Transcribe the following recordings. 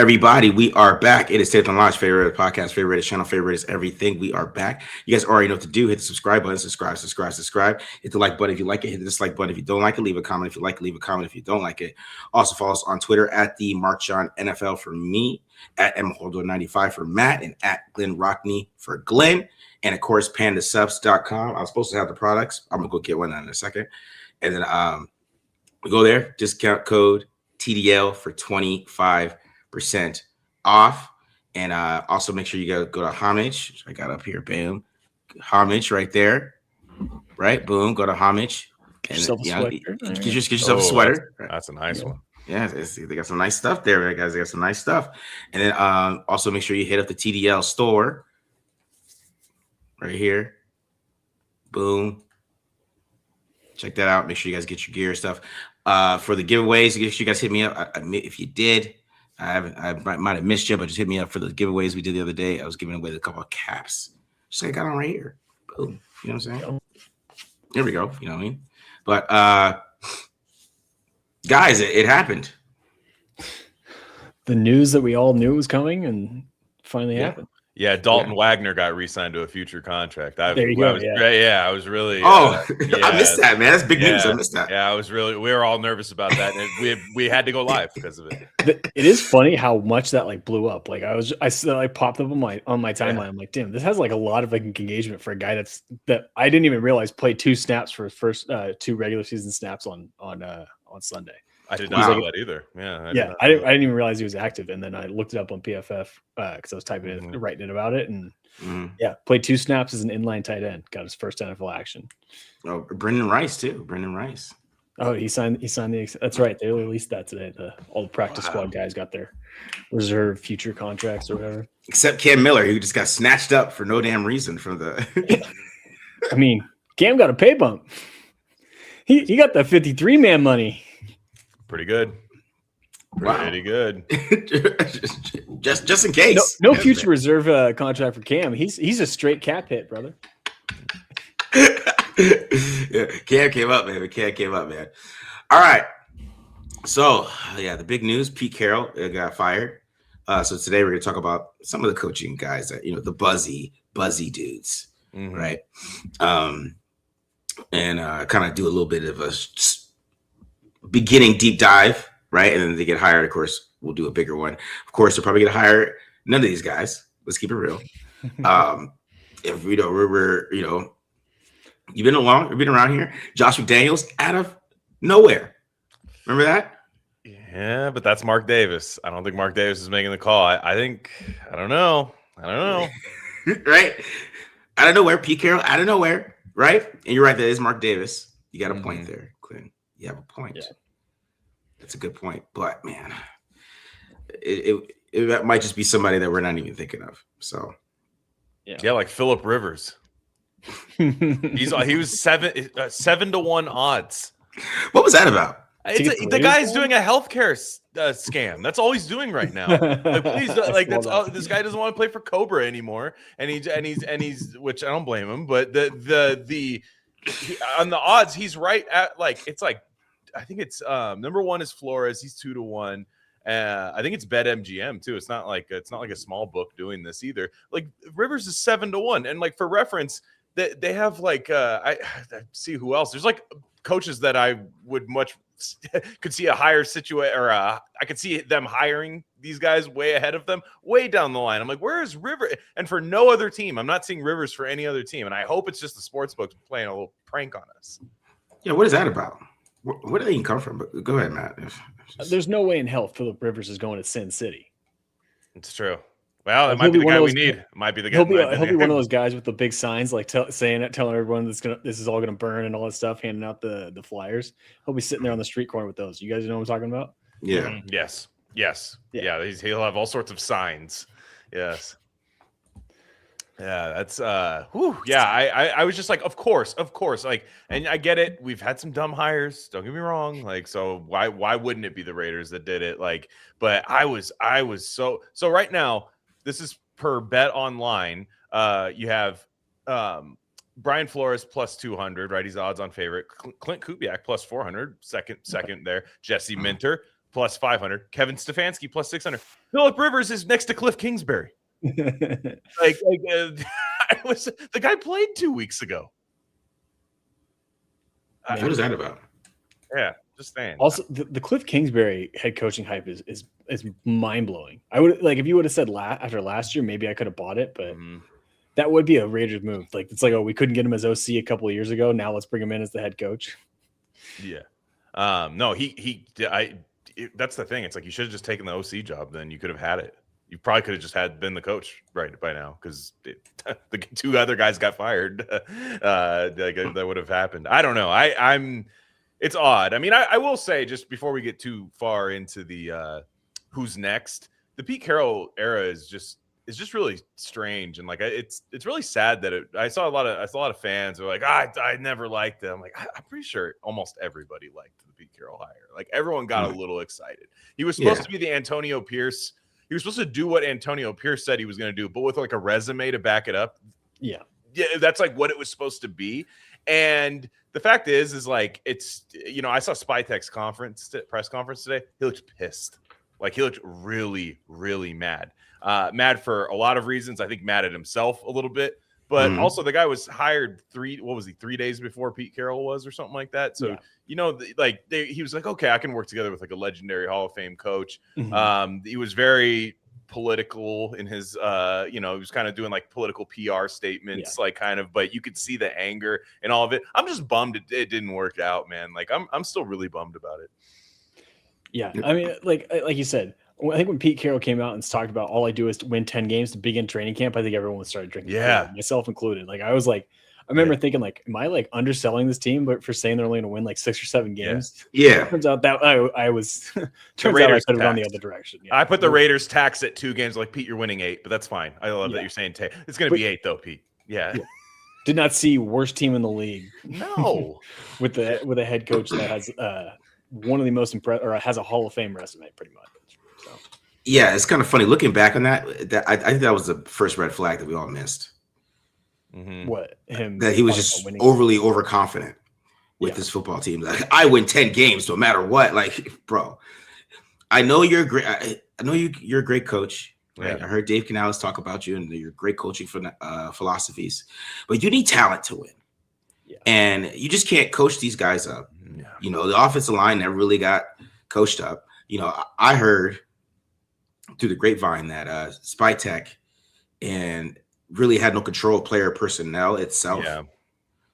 Everybody, we are back. It is Tape on Launch, favorite podcast, favorite channel, favorite is everything. We are back. You guys already know what to do. Hit the subscribe button, subscribe. Hit the like button if you like it. Hit the dislike button if you don't like it. Leave a comment if you like it. Leave a comment if you don't like it. Also follow us on Twitter at the Mark John NFL for me, at mholdo95 for Matt, and at Glenn Rockney for Glenn. And of course, pandasubs.com. I was supposed to have the products. I'm gonna go get one in a second. And then we go there, discount code TDL for 25% off. And also make sure you go to Homage, which I got up here. Bam. Homage right there. Right? Boom. Go to Homage. Get yourself a sweater. That's a nice one. Yeah, they got some nice stuff there, guys. They got some nice stuff. And then also make sure you hit up the TDL store right here. Boom. Check that out. Make sure you guys get your gear stuff. For the giveaways, make sure you guys hit me up. If you did, I might have missed you, but just hit me up for the giveaways we did the other day. I was giving away a couple of caps. Just like I got on right here. Boom. You know what I'm saying? There we go. You know what I mean? But guys, it happened. The news that we all knew was coming and finally happened. Yeah, Dalton Wagner got re-signed to a future contract. There you go. I was really. I missed that, man. That's big news. I missed that. Yeah, we were all nervous about that, and we had to go live because of it. It is funny how much that like blew up. Like I popped up on my timeline. Yeah. I'm like, damn, this has like a lot of like engagement for a guy that I didn't even realize played 2 snaps for his first 2 regular season snaps on Sunday. I did not know that either. Yeah, I didn't even realize he was active, and then I looked it up on PFF because I was typing it, writing it about it, and played 2 snaps as an inline tight end. Got his first NFL action. Oh, Brendan Rice too. Brendan Rice. Oh, he signed the. That's right. They released that today. All the practice squad guys got their reserve future contracts or whatever. Except Cam Miller, who just got snatched up for no damn reason from the. I mean, Cam got a pay bump. He got the 53-man money. Pretty good. Pretty good. just in case. No future reserve contract for Cam. He's a straight cap hit, brother. Yeah, Cam came up, man. All right. So, the big news, Pete Carroll got fired. So today we're going to talk about some of the coaching guys that, the buzzy dudes, right? And kind of do a little bit of a beginning deep dive, right? And then they get hired. Of course, we'll do a bigger one. Of course, they're probably going to hire none of these guys. Let's keep it real. If we're you've been around here. Josh McDaniels out of nowhere. Remember that? Yeah, but that's Mark Davis. I don't think Mark Davis is making the call. I don't know. Right? Out of nowhere, Pete Carroll, out of nowhere, right? And you're right, that is Mark Davis. You got a point there, Clint. You have a point. Yeah. That's a good point. But man, it might just be somebody that we're not even thinking of. So yeah, like Phillip Rivers. He was 7-1 odds. What was that about? The guy's doing a healthcare scam. That's all he's doing right now. Like, please, that's all. This guy doesn't want to play for Cobra anymore, and he's which I don't blame him. But on the odds, he's right at I think it's number 1 is Flores. He's 2-1. I think it's BetMGM too. It's not like a small book doing this either. Like Rivers is 7-1, and like for reference, they have I see who else. There's like coaches that I would could see a higher situation, or I could see them hiring these guys way ahead of them, way down the line. I'm like, where is Rivers? And for no other team, I'm not seeing Rivers for any other team. And I hope it's just the sports books playing a little prank on us. Yeah, what is that about? Where do they even come from? But go ahead, Matt. There's no way in hell Phillip Rivers is going to Sin City. It's true. Well, it might be the guy we need. It might be the guy. He'll be one of those guys with the big signs, like telling everyone this is all gonna burn and all that stuff, handing out the flyers. He'll be sitting there on the street corner with those. You guys know what I'm talking about? Yeah. Mm-hmm. Yes. Yeah. He'll have all sorts of signs. Yes. Yeah, that's I was just like, of course, like, and I get it. We've had some dumb hires. Don't get me wrong. Like, so why wouldn't it be the Raiders that did it? Like, but I was so right now. This is per Bet Online. You have Brian Flores plus 200, right? He's odds on favorite. Klint Kubiak plus 400, second there. Jesse Minter plus 500. Kevin Stefanski plus 600. Phillip Rivers is next to Cliff Kingsbury. The guy played 2 weeks ago. What is that about? Yeah, just saying. Also, the Cliff Kingsbury head coaching hype is mind blowing. I would if you would have said after last year, maybe I could have bought it, but that would be a Raiders move. Like it's like, oh, we couldn't get him as OC a couple of years ago. Now let's bring him in as the head coach. Yeah. No, that's the thing. It's like you should have just taken the OC job. Then you could have had it. You probably could have just been the coach right by now because the 2 other guys got fired. That would have happened. I don't know. It's odd. I mean, I will say just before we get too far into the who's next, the Pete Carroll era is just really strange, and it's really sad that I saw a lot of fans who are like, I never liked them. Like I'm pretty sure almost everybody liked the Pete Carroll hire. Like everyone got a little excited. He was supposed to be the Antonio Pierce. He was supposed to do what Antonio Pierce said he was going to do, but with a resume to back it up. Yeah, that's what it was supposed to be. And the fact is it's I saw Spytek's press conference today. He looked pissed. He looked really, really mad. Mad for a lot of reasons. I think mad at himself a little bit, but also the guy was hired 3 days before Pete Carroll was or something like that. So, he was like, okay, I can work together with a legendary Hall of Fame coach. He was very political in his, he was kind of doing political PR statements, but you could see the anger and all of it. I'm just bummed it didn't work out, man. I'm still really bummed about it. Yeah. I mean, like you said, I think when Pete Carroll came out and talked about all I do is to win 10 games to begin training camp, I think everyone started drinking. Yeah. Myself included. I remember thinking am I underselling this team but for saying they're only going to win 6 or 7 games? Yeah. Turns out that I was turns out I could have gone the other direction. Yeah. I put the Raiders tax at 2 games Pete, you're winning 8, but that's fine. I love that you're saying it's going to be 8 though, Pete. Yeah. Did not see worst team in the league. No. with a head coach that has one of the most impressive or has a Hall of Fame resume pretty much. So. Yeah, it's kind of funny looking back on that. I think that was the first red flag that we all missed. What him? That he was just overly overconfident with this football team. I win 10 games no matter what. Bro, I know you're great. I know you're a great coach. Right? Yeah. I heard Dave Canales talk about you and your great coaching philosophies, but you need talent to win. Yeah. And you just can't coach these guys up. Yeah. The offensive line never really got coached up. I heard through the grapevine that Spytek and really had no control of player personnel itself. Yeah.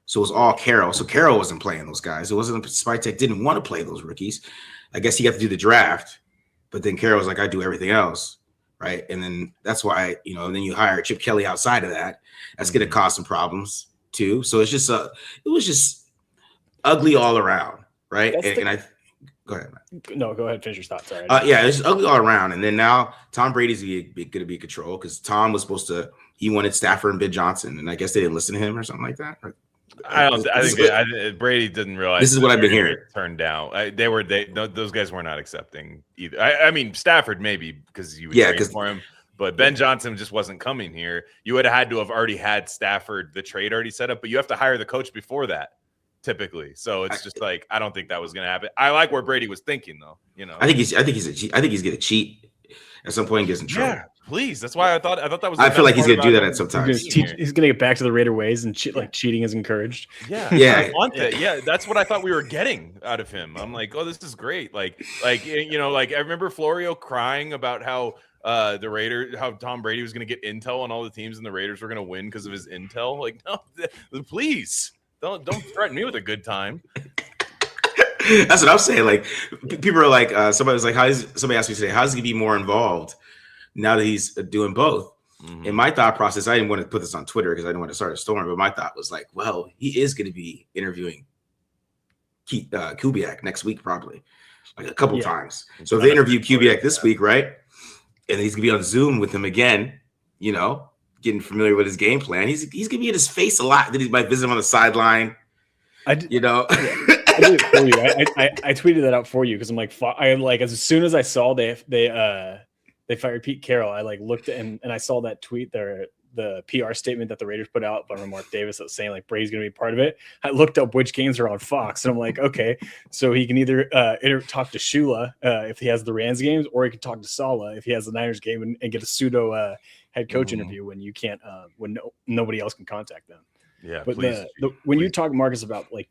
So it was all Carroll. So Carroll wasn't playing those guys. It wasn't Spytek didn't want to play those rookies. I guess he got to do the draft, but then Carroll was like, I do everything else. Right. And then that's why, then you hire Chip Kelly outside of that. That's going to cause some problems too. So it's just it was just ugly all around. Right. And I go ahead, man. No, go ahead. Finish your thoughts. Sorry. It's ugly all around. And then now Tom Brady's going to be in control because Tom was he wanted Stafford and Ben Johnson. And I guess they didn't listen to him or something like that. I think Brady didn't realize. This is what I've been hearing. Turned down. Those guys were not accepting either. I mean, Stafford maybe because you would trade for him, but Ben Johnson just wasn't coming here. You would have had to have already had Stafford the trade already set up, but you have to hire the coach before that, typically. So it's just I don't think that was going to happen. I like where Brady was thinking though. I think he's going to cheat at some point. He gets in trouble. Yeah. Please. That's why I thought that was. I feel like he's going to do that at some time. He's going to get back to the Raider ways and cheating is encouraged. Yeah. I want that. Yeah. That's what I thought we were getting out of him. I'm like, oh, this is great. I remember Florio crying about how how Tom Brady was going to get intel on all the teams and the Raiders were going to win because of his intel. No, please don't threaten me with a good time. That's what I'm saying. People are like, somebody was like, somebody asked me today, how is he going to be more involved now that he's doing both? In my thought process, I didn't want to put this on Twitter because I didn't want to start a storm, but my thought was well, he is going to be interviewing Kubiak next week, probably a couple times. So if they interview Kubiak this week, right? And he's going to be on Zoom with him again, getting familiar with his game plan. He's going to be in his face a lot. Then he might visit him on the sideline. I did it for you. I tweeted that out for you because I'm as soon as I saw they fired Pete Carroll, I looked at him and I saw that tweet there the PR statement that the Raiders put out by Mark Davis that was saying like Brady's going to be part of it. I looked up which games are on Fox, and I'm like, okay, so he can either talk to Shula if he has the Rams games, or he can talk to Saleh if he has the Niners game and get a pseudo head coach interview when you can't when nobody else can contact them. Yeah, but when you talk, Marcus, about like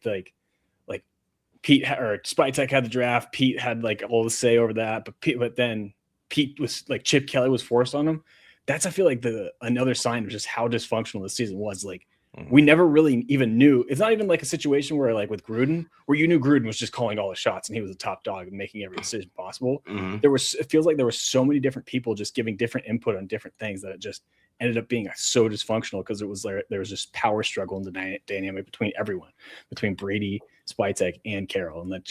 Pete or Spytek had the draft, Pete had like all the say over that, but then Pete was like Chip Kelly was forced on him. That's, I feel like, another sign of just how dysfunctional the season was. Like we never really even knew. It's not even like a situation where like with Gruden, where you knew Gruden was just calling all the shots and he was the top dog and making every decision possible. It feels like there were so many different people just giving different input on different things that it just ended up being so dysfunctional because it was there was just power struggle in the dynamic between everyone, between Brady, Spytek, and Carroll, and that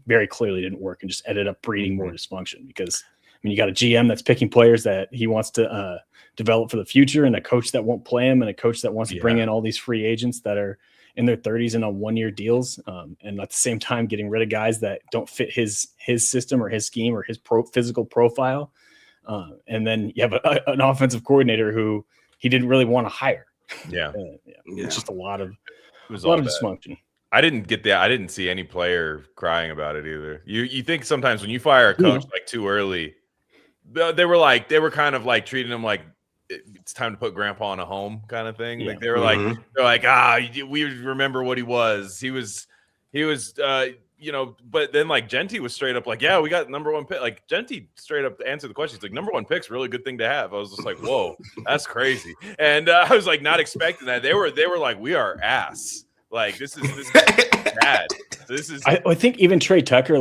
very clearly didn't work and just ended up breeding more dysfunction because. I mean, you got a GM that's picking players that he wants to develop for the future, and a coach that won't play him, and a coach that wants to bring in all these free agents that are in their 30s and on 1-year deals, and at the same time getting rid of guys that don't fit his system or his scheme or his physical profile. And then you have an offensive coordinator who he didn't really want to hire. It's just a lot of dysfunction. I didn't get that. I didn't see any player crying about it either. You think sometimes when you fire a coach like too early, they were kind of like treating him like it's time to put grandpa in a home kind of thing. Like they're like, we remember what he was. He was, but then like Genty was straight up like, yeah, we got number 1 pick. Like Genty straight up answered the question. He's like, number 1 pick's a really good thing to have. I was just like, whoa, that's crazy. And I was like, not expecting that. They were like, we are ass. Like this is bad. I think even Trey Tucker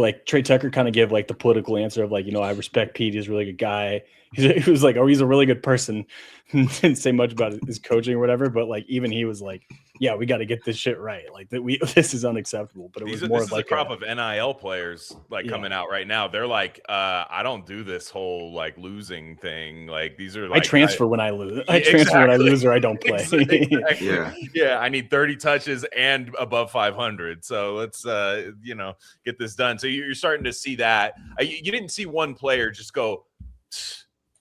kind of gave like the political answer of like, I respect Pete. He's a really good guy. He was like, he's a really good person. Didn't say much about his coaching or whatever, but like even he was like, yeah, we got to get this shit right. Like this is unacceptable. But this is like a crop of NIL players like coming out right now. They're like, I don't do this whole like losing thing. Like these are like I transfer when I lose. I transfer when I lose or I don't play. Exactly. Yeah. I need 30 touches and above 500. So let's get this done. So you're starting to see that. You didn't see one player just go,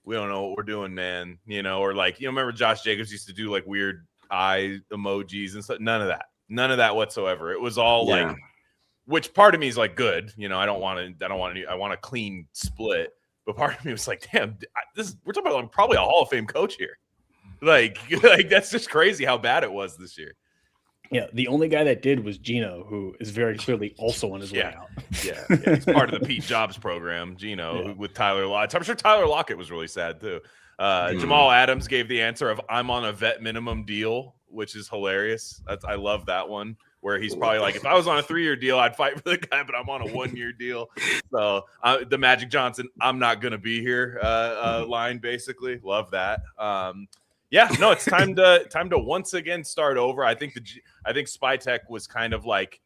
we don't know what we're doing, man. Or like remember Josh Jacobs used to do like weird eye emojis and stuff. None of that whatsoever. It was all like, which part of me is like good. I want a clean split. But part of me was like, damn, we're talking about like probably a Hall of Fame coach here. Like that's just crazy how bad it was this year. Yeah, the only guy that did was Gino, who is very clearly also on his way out. Yeah, he's part of the Pete Jobs program, Gino, with Tyler Lockett. I'm sure Tyler Lockett was really sad too. Jamal Adams gave the answer of I'm on a vet minimum deal, which is hilarious. I love that one, where he's probably like, if I was on a 3-year deal, I'd fight for the guy, but I'm on a 1-year deal. So the Magic Johnson, I'm not going to be here line, basically. Love that. It's time to once again start over. I think Spytek was kind of like,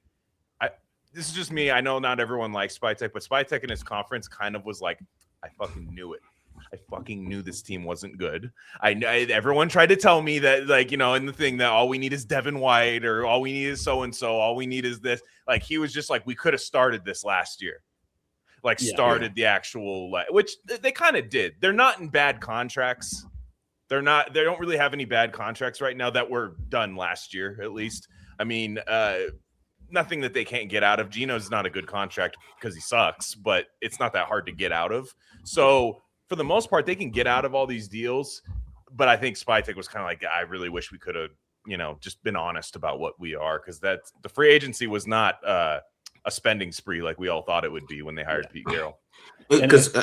this is just me. I know not everyone likes Spytek, but Spytek in his conference kind of was like, I fucking knew it. I fucking knew this team wasn't good. Everyone tried to tell me that, like, in the thing that all we need is Devin White or all we need is so-and-so. All we need is this. Like, he was just like, we could have started this last year. Like, the actual, which they kind of did. They're not in bad contracts. They don't really have any bad contracts right now that were done last year, at least. I mean, nothing that they can't get out of. Gino's not a good contract because he sucks, but it's not that hard to get out of. So for the most part, they can get out of all these deals. But I think Spytek was kind of like, I really wish we could have, just been honest about what we are, because the free agency was not a spending spree like we all thought it would be when they hired Pete Carroll. Because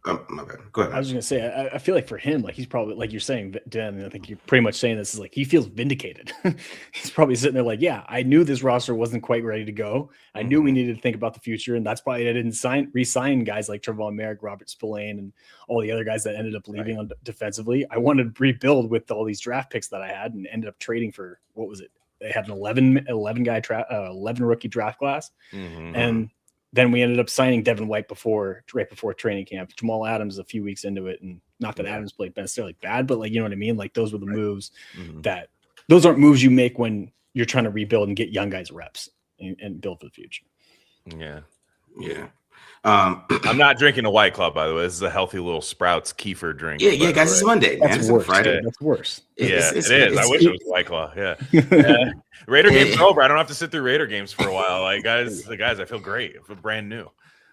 my bad. Go ahead. I was just gonna say, I feel like for him, like he's probably, like you're saying, Dan, and I think you're pretty much saying this, is like he feels vindicated. He's probably sitting there like, yeah, I knew this roster wasn't quite ready to go. I knew we needed to think about the future, and that's probably I didn't re-sign guys like Trevon Merrick, Robert Spillane, and all the other guys that ended up leaving on defensively. I wanted to rebuild with all these draft picks that I had, and ended up trading for, what was it? They had an 11 rookie draft class, and then we ended up signing Devin White right before training camp. Jamal Adams a few weeks into it, and not that Adams played necessarily bad, but like, you know what I mean? Like those were the moves that those aren't moves you make when you're trying to rebuild and get young guys reps and build for the future. Yeah. Yeah. I'm not drinking a White Claw, by the way. This is a healthy little Sprouts Kefir drink. Yeah, guys, it's Monday, man. It's worse. Friday. That's worse. It is. I wish it was White Claw. Yeah. Raider game's over. I don't have to sit through Raider games for a while. Like, guys, I feel great. I feel brand new.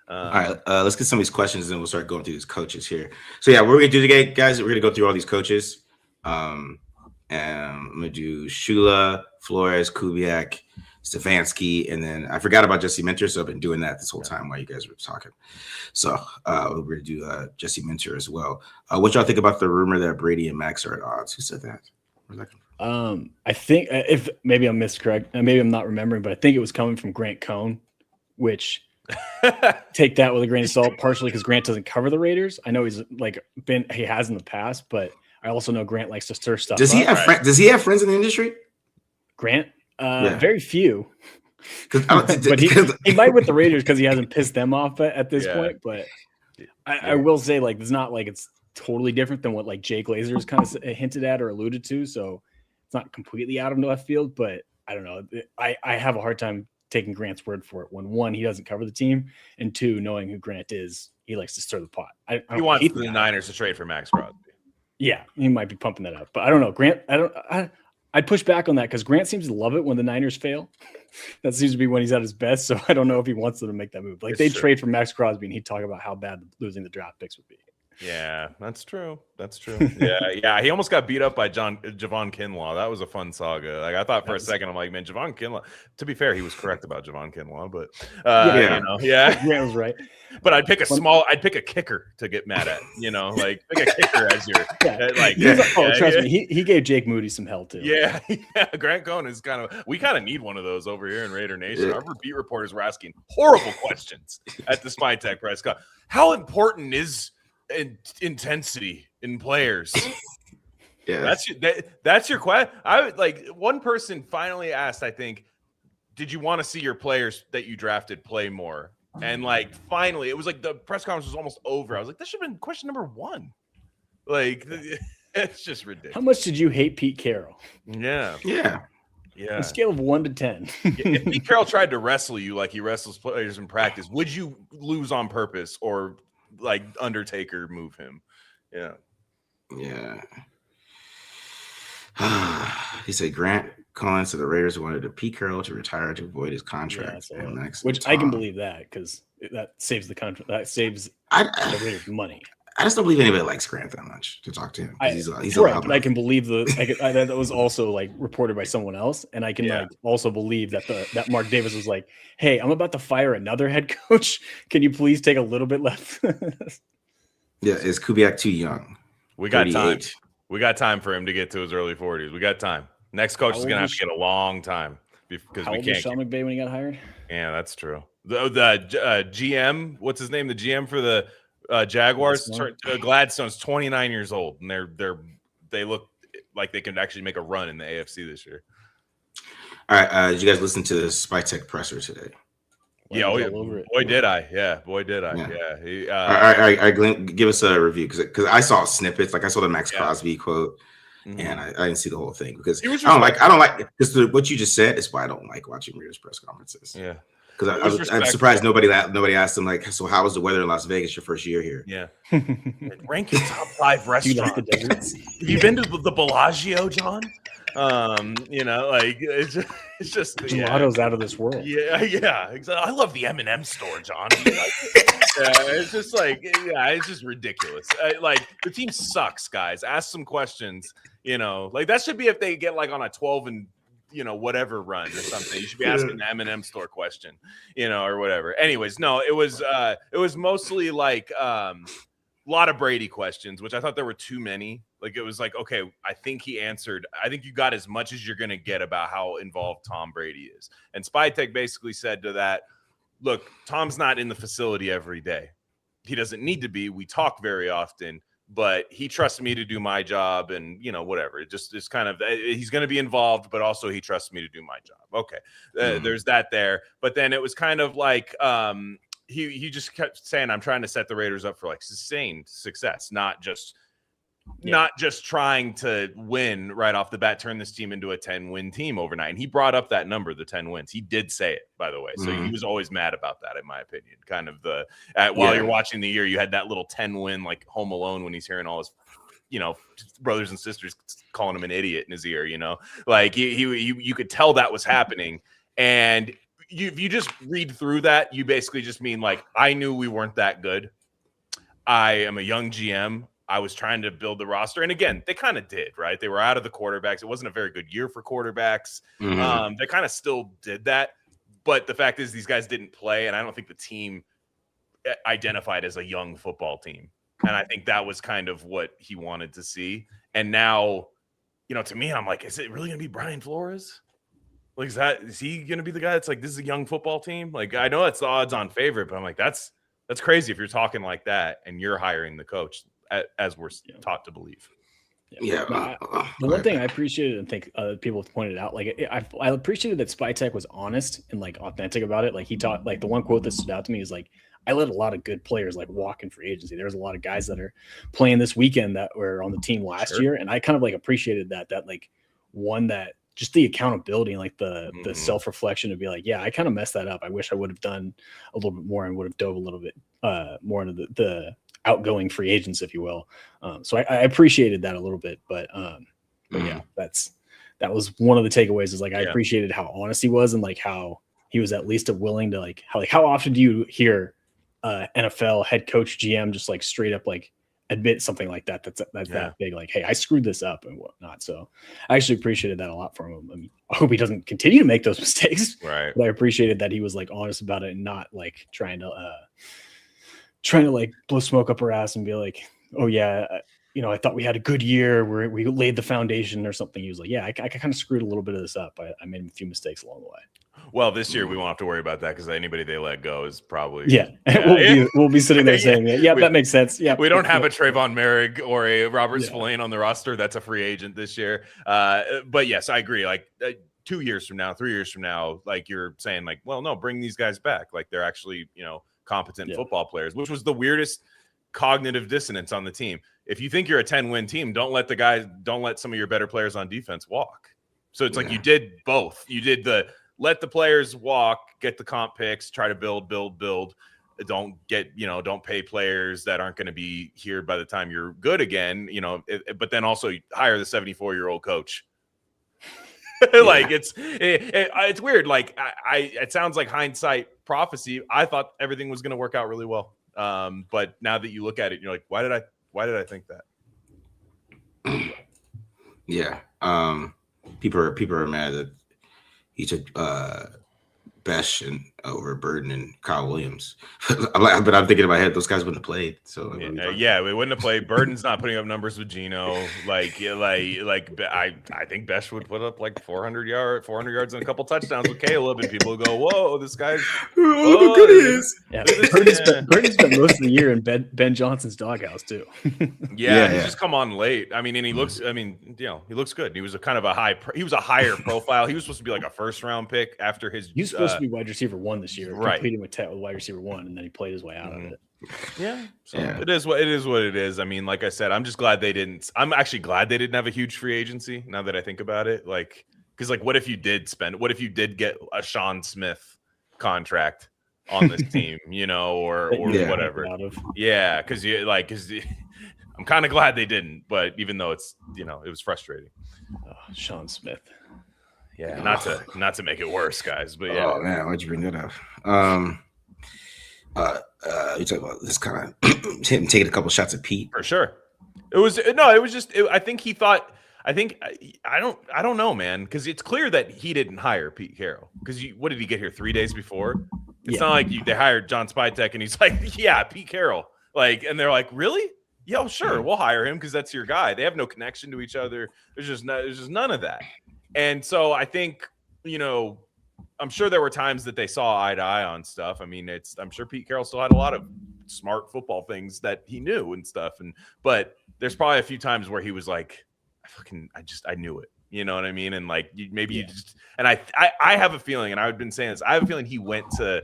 All right, let's get some of these questions, and then we'll start going through these coaches here. So, yeah, what we're going to do today, guys, we're going to go through all these coaches. And I'm going to do Shula, Flores, Kubiak, Stefanski, and then I forgot about Jesse Minter, so I've been doing that this whole time while you guys were talking. So we're going to do Jesse Minter as well. What y'all think about the rumor that Brady and Max are at odds? Who said that? I think if maybe I'm miscorrect, maybe I'm not remembering, but I think it was coming from Grant Cohn, which take that with a grain of salt, partially because Grant doesn't cover the Raiders. I know he has in the past, but I also know Grant likes to stir stuff. Does he have Does he have friends in the industry? Grant, very few. But he might with the Raiders because he hasn't pissed them off at this point. But I will say, like, it's not like it's totally different than what like Jay Glazer's kind of hinted at or alluded to. So it's not completely out of left field. But I don't know. I have a hard time taking Grant's word for it when, one, he doesn't cover the team, and two, knowing who Grant is, he likes to stir the pot. He wants the Niners to trade for Max Crosby. Yeah, he might be pumping that up, but I don't know. Grant, I'd push back on that because Grant seems to love it when the Niners fail. That seems to be when he's at his best. So I don't know if he wants them to make that move. Like, they'd trade for Max Crosby, and he'd talk about how bad losing the draft picks would be. Yeah, that's true. That's true. Yeah. He almost got beat up by Javon Kinlaw. That was a fun saga. Like, I thought for a second, I'm like, man, Javon Kinlaw. To be fair, he was correct about Javon Kinlaw, but Grant was right. But I'd pick a kicker to get mad at. Like, pick a kicker as your trust me, he gave Jake Moody some hell too. Yeah. Grant Cohn is we kind of need one of those over here in Raider Nation. Yeah. Our beat reporters were asking horrible questions at the Spytek press. How important is intensity in players? Yeah, that's your question. I would like, one person finally asked, I think, did you want to see your players that you drafted play more? And like, finally, it was like the press conference was almost over. I was like, this should have been question number one. Like, it's just ridiculous. How much did you hate Pete Carroll? Yeah. On a scale of 1 to 10. If Pete Carroll tried to wrestle you like he wrestles players in practice, would you lose on purpose or like Undertaker move him? Yeah. He said Grant Cohn said the Raiders wanted Pete Carroll to retire to avoid his contract. Which I can believe that because that saves the contract. That saves the Raiders money. I just don't believe anybody likes Grant that much to talk to him. He's I can believe that was also like reported by someone else, and I can like also believe that Mark Davis was like, "Hey, I'm about to fire another head coach. Can you please take a little bit left?" Yeah, is Kubiak too young? We got time. We got time for him to get to his early 40s. We got time. Next coach is gonna have to get a long time because we can't. Sean McVay when he got hired? Yeah, that's true. The GM, what's his name? The GM for the Jaguars, Gladstone's 29 years old, and they look like they can actually make a run in the AFC this year. All right, did you guys listen to the Spytek presser today? Boy, did I. Yeah. All right, Glenn, give us a review because I saw snippets. Like, I saw the Max Crosby quote, and I didn't see the whole thing because I don't like because what you just said is why I don't like watching Raiders press conferences. Yeah. Because I'm surprised nobody asked him, like, so how was the weather in Las Vegas your first year here? Yeah. Rank your top 5 restaurants. Have you been to the Bellagio, John? Like, it's just gelato's out of this world. Yeah, exactly. I love the M&M store, John. It's just like, it's just ridiculous. Like, the team sucks, guys. Ask some questions. Like, that should be if they get like on a 12 and whatever run or something. You should be asking the M&M store question, or whatever. Anyways, no, it was mostly like a lot of Brady questions, which I thought there were too many. Like, it was like, okay, I think he answered. I think you got as much as you're going to get about how involved Tom Brady is. And Spytek basically said to that, look, Tom's not in the facility every day. He doesn't need to be. We talk very often. But he trusts me to do my job and, whatever. It just is kind of, he's going to be involved, but also he trusts me to do my job. Okay. There's that there. But then it was kind of like he just kept saying, I'm trying to set the Raiders up for like sustained success, not just not just trying to win right off the bat, turn this team into a 10-win team overnight. And he brought up that number, the 10 wins. He did say it, by the way. So he was always mad about that, in my opinion. Kind of while you're watching the year, you had that little 10-win, like Home Alone, when he's hearing all his, brothers and sisters calling him an idiot in his ear, like you could tell that was happening. And if you just read through that, you basically just mean like, I knew we weren't that good. I am a young GM. I was trying to build the roster. And again, they kind of did, right? They were out of the quarterbacks. It wasn't a very good year for quarterbacks. They kind of still did that. But the fact is these guys didn't play. And I don't think the team identified as a young football team. And I think that was kind of what he wanted to see. And now, to me, I'm like, is it really going to be Brian Flores? Like, is he going to be the guy that's like, this is a young football team? Like, I know that's the odds on favorite, but I'm like, that's crazy if you're talking like that and you're hiring the coach, as we're taught to believe. The one thing I appreciated and think people have pointed out, like I appreciated that Spytek was honest and like authentic about it. Like he taught, like the one quote that stood out to me is like, I let a lot of good players like walk in free agency. There's a lot of guys that are playing this weekend that were on the team last year. And I kind of like appreciated that like one that just the accountability and like the self-reflection to be like, yeah, I kind of messed that up. I wish I would have done a little bit more and would have dove a little bit more into the outgoing free agents, if you will. So I appreciated that a little bit, but yeah, that was one of the takeaways is like, I appreciated how honest he was and like how he was at least willing to like how often do you hear NFL head coach GM just like straight up like admit something like that that's that big, like, hey, I screwed this up and whatnot. So I actually appreciated that a lot from him. I mean, I hope he doesn't continue to make those mistakes, right? But I appreciated that he was like honest about it and not like trying to like blow smoke up her ass and be like, oh yeah, I thought we had a good year where we laid the foundation or something. He was like, yeah, I kind of screwed a little bit of this up. I made a few mistakes along the way. Well, this year we won't have to worry about that because anybody they let go is probably we'll be sitting there saying that makes sense. Yeah, we don't have a Trayvon Merrick or a Robert Spillane on the roster. That's a free agent this year. But yes, I agree. Like 2 years from now, 3 years from now, like you're saying, like, well, no, bring these guys back. Like they're actually competent football players, which was the weirdest cognitive dissonance on the team. If you think you're a 10-win team, don't let some of your better players on defense walk. So it's like you did both. You did let the players walk, get the comp picks, try to build. Don't don't pay players that aren't going to be here by the time you're good again, but then also hire the 74-year-old coach. Like it's weird. Like it sounds like hindsight prophecy. I thought everything was going to work out really well. But now that you look at it, you're like, why did I think that? Yeah. People are mad that he took Besh and over Burden and Kyle Williams. But I'm thinking in my head, those guys wouldn't have played. So we wouldn't have played. Burden's not putting up numbers with Geno. I think Besh would put up like 400 yards and a couple touchdowns with Caleb, and people would go, "Whoa, this guy's look good he is." Yeah, Burden's spent most of the year in Ben Johnson's doghouse too. He's just come on late. I mean, and he looks. I mean, he looks good. He was a higher profile. He was supposed to be like a first-round pick after his. He's supposed to be wide receiver 1 this year, competing with wide receiver 1, and then he played his way out of it. Yeah, it is what it is. I mean, like I said, I'm just glad they didn't. I'm actually glad they didn't have a huge free agency. Now that I think about it, like, because like, what if you did get a Sean Smith contract on this team, or whatever? Yeah, because I'm kind of glad they didn't. But even though it's it was frustrating. Oh, Sean Smith. Yeah, not to make it worse, guys. But yeah. Oh man, why'd you bring that up? You talk about this kind of him taking a couple shots at Pete. For sure. I think he thought. I don't know, man, because it's clear that he didn't hire Pete Carroll. Because what did he get here 3 days before? It's not like they hired John Spytek and he's like, yeah, Pete Carroll. Like, and they're like, really? Yeah, sure, we'll hire him because that's your guy. They have no connection to each other. There's just none of that. And so I think, I'm sure there were times that they saw eye to eye on stuff. I mean, I'm sure Pete Carroll still had a lot of smart football things that he knew and stuff. But there's probably a few times where he was like, I knew it. You know what I mean? And like, you just, and I have a feeling, and I've been saying this, I have a feeling he went to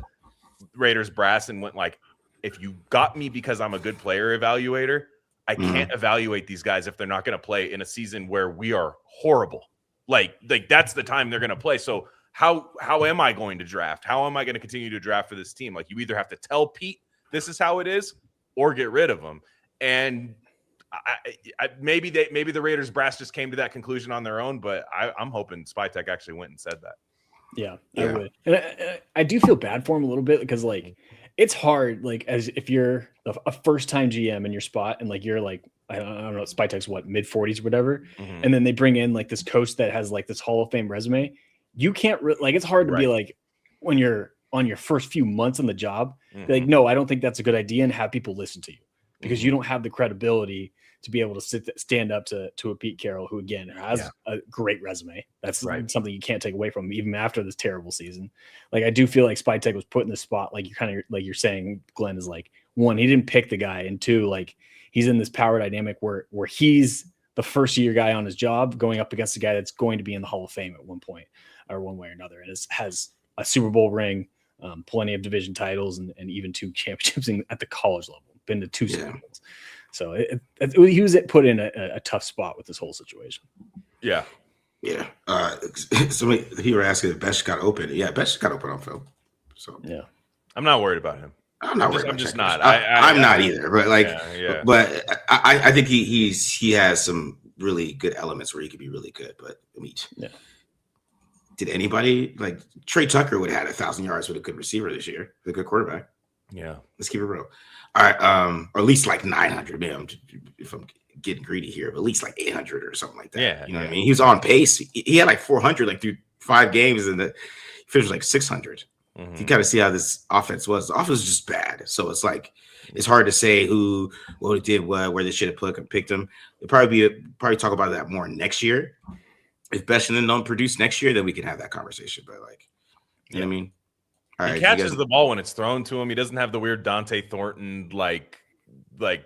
Raiders brass and went like, if you got me because I'm a good player evaluator, I can't evaluate these guys if they're not going to play in a season where we are horrible. Like that's the time they're going to play. So how am I going to draft? How am I going to continue to draft for this team? Like, you either have to tell Pete this is how it is, or get rid of him. And maybe the Raiders brass just came to that conclusion on their own, but I'm hoping Spytek actually went and said that. Yeah, I would. And I do feel bad for him a little bit because, like, it's hard, like, as if you're a first-time GM in your spot and, like, you're, like, I don't know, Spytek's what, mid-40s or whatever, and then they bring in, like, this coach that has, like, this Hall of Fame resume. You can't, like, it's hard to be, like, when you're on your first few months on the job, be like, no, I don't think that's a good idea, and have people listen to you because you don't have the credibility to be able to stand up to a Pete Carroll, who again has a great resume. That's something you can't take away from him, even after this terrible season. Like, I do feel like Spytek was put in the spot, like you're saying, Glenn, is like, one, he didn't pick the guy, and two, like, he's in this power dynamic where he's the first year guy on his job going up against a guy that's going to be in the Hall of Fame at one point or one way or another, and has a Super Bowl ring, plenty of division titles, and even 2 championships at the college level. Been to 2 Super Bowls. So he was put in a tough spot with this whole situation. Yeah. Somebody were asking if Besh got open. Yeah, Besh got open on film. So yeah, I'm not worried about him. I'm not worried. I'm just not. I'm not either. But like, but I think he has some really good elements where he could be really good. But I mean, did anybody, like, Trey Tucker would have had 1,000 yards with a good receiver this year, with a good quarterback? Yeah, let's keep it real. All right, or at least like 900. Maybe if I'm getting greedy here, but at least like 800 or something like that. Yeah, you know what I mean? He was on pace. He had like 400 like through 5 games, and he finished like 600. You kind of see how this offense was. The offense was just bad, so it's like it's hard to say what did where they should have picked him. We'll probably talk about that more next year. If Beshinen don't produce next year, then we can have that conversation. But, like, you know what I mean? All he catches the ball when it's thrown to him. He doesn't have the weird Dante Thornton, like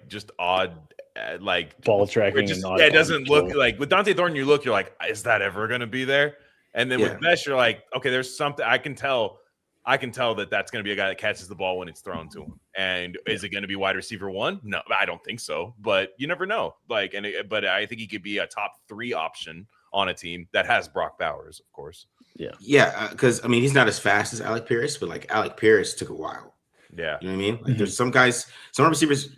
just odd, like, ball tracking. It doesn't look like with Dante Thornton. You're like, is that ever going to be there? And then with Besh, you're like, okay, there's something I can tell that that's going to be a guy that catches the ball when it's thrown to him. And is it going to be wide receiver 1? No, I don't think so. But you never know. Like, but I think he could be a top 3 option on a team that has Brock Bowers, of course. Yeah, because I mean, he's not as fast as Alec Pierce, but like Alec Pierce took a while. Yeah, you know what I mean. Like, there's some guys, some receivers,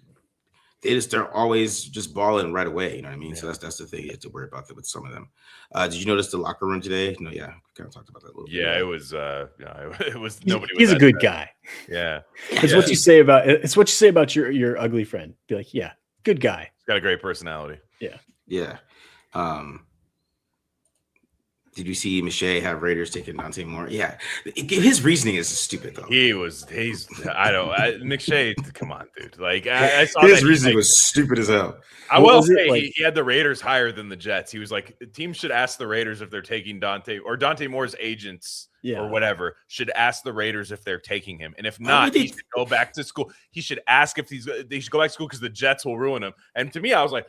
they're always just balling right away. You know what I mean? So that's the thing you have to worry about with some of them. Did you notice the locker room today? No, yeah, we kind of talked about that a little bit. Yeah, it was. It was nobody. He's a good guy. Yeah, it's what you say about your ugly friend. Be like, yeah, good guy. He's got a great personality. Yeah. Did you see Miche have Raiders taking Dante Moore? Yeah. His reasoning is stupid, though. McShay, come on, dude. Like, I saw his reasoning was stupid as hell. I will say he had the Raiders higher than the Jets. He was like, the team should ask the Raiders if they're taking Dante, or Dante Moore's agents or whatever should ask the Raiders if they're taking him. And if not, he should go back to school. He should ask if they should go back to school because the Jets will ruin him. And to me, I was like,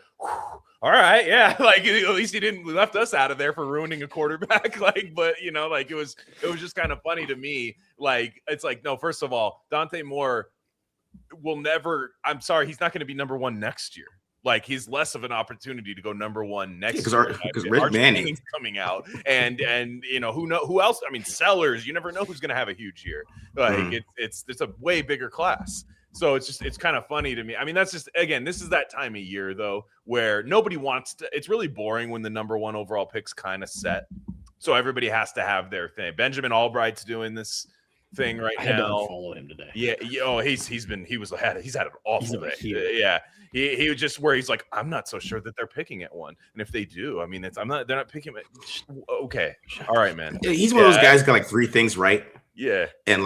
all right, yeah, like at least he didn't left us out of there for ruining a quarterback. Like, but you know, like it was just kind of funny to me. Like, it's like, no, first of all, Dante Moore will never. I'm sorry, he's not going to be number 1 next year. Like, he's less of an opportunity to go number 1 next year because Rich Manning's coming out, and you know who else? I mean, Sellers. You never know who's going to have a huge year. Like it's a way bigger class. So it's kind of funny to me. I mean, that's just, again, this is that time of year though where nobody wants to. It's really boring when the number 1 overall pick's kind of set. So everybody has to have their thing. Benjamin Albright's doing this thing right now. I had to follow him today. Yeah. Oh, he's had an awful day. Yeah. He was just where he's like, I'm not so sure that they're picking at 1, and if they do, I mean, they're not picking it. Okay, all right, man. Yeah, he's one of those guys who got like 3 things right. Yeah, and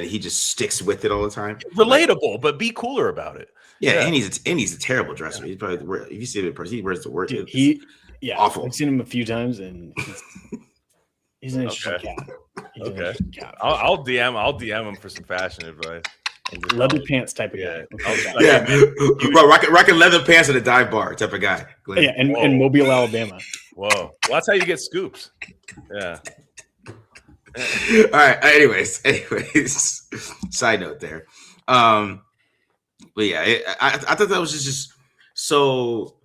he just sticks with it all the time. Relatable, but be cooler about it. Yeah, and he's a terrible dresser. He's probably if you see him in person, he wears the worst. Awful. I've seen him a few times, and he's an interesting cat. I'll DM him for some fashion advice. Leather pants type of guy. Rocking leather pants at a dive bar type of guy. Glenn. Yeah, in Mobile, Alabama. Whoa, well, that's how you get scoops. Yeah. All right. Anyways, side note there. But yeah, I thought that was just So,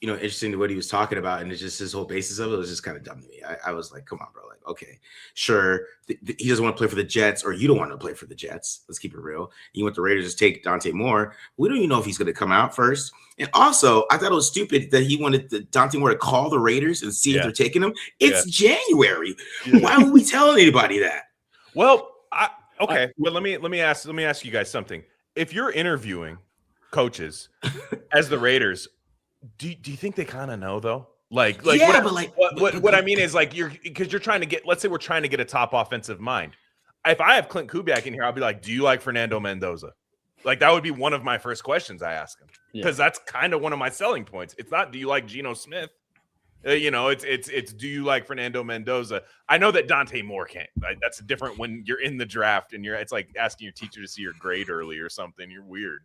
interesting to what he was talking about, and it's just his whole basis of it was just kind of dumb to me. I was like, come on, bro. Like, okay, sure, he doesn't want to play for the Jets, or you don't want to play for the Jets. Let's keep it real. You want the Raiders to take Dante Moore. We don't even know if he's going to come out first. And also, I thought it was stupid that he wanted Dante Moore to call the Raiders and see if they're taking him. It's January. Why would we tell anybody that? Well, okay. Well, let me ask you guys something. If you're interviewing coaches as the Raiders, do you think they kind of know though? Like what I mean is like because you're trying to get, let's say we're trying to get a top offensive mind. If I have Klint Kubiak in here, I'll be like, do you like Fernando Mendoza? Like that would be one of my first questions I ask him, because that's kind of one of my selling points. It's not, do you like Geno Smith? It's do you like Fernando Mendoza? I know that Dante Moore can't. That's different when you're in the draft and it's like asking your teacher to see your grade early or something. You're weird,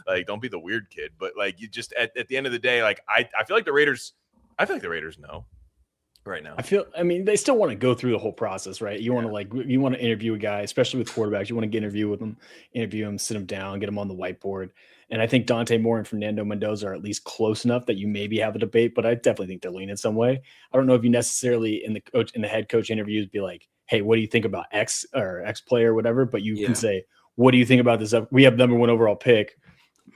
like don't be the weird kid. But like you just at the end of the day, like I feel like the Raiders know right now. I mean, they still want to go through the whole process, right? You want to interview a guy, especially with quarterbacks. You want to get interview with them, sit them down, get them on the whiteboard. And I think Dante Moore and Fernando Mendoza are at least close enough that you maybe have a debate, but I definitely think they're leaning some way. I don't know if you necessarily in the head coach interviews be like, hey, what do you think about X or X player or whatever? But you can say, what do you think about this? We have number 1 overall pick.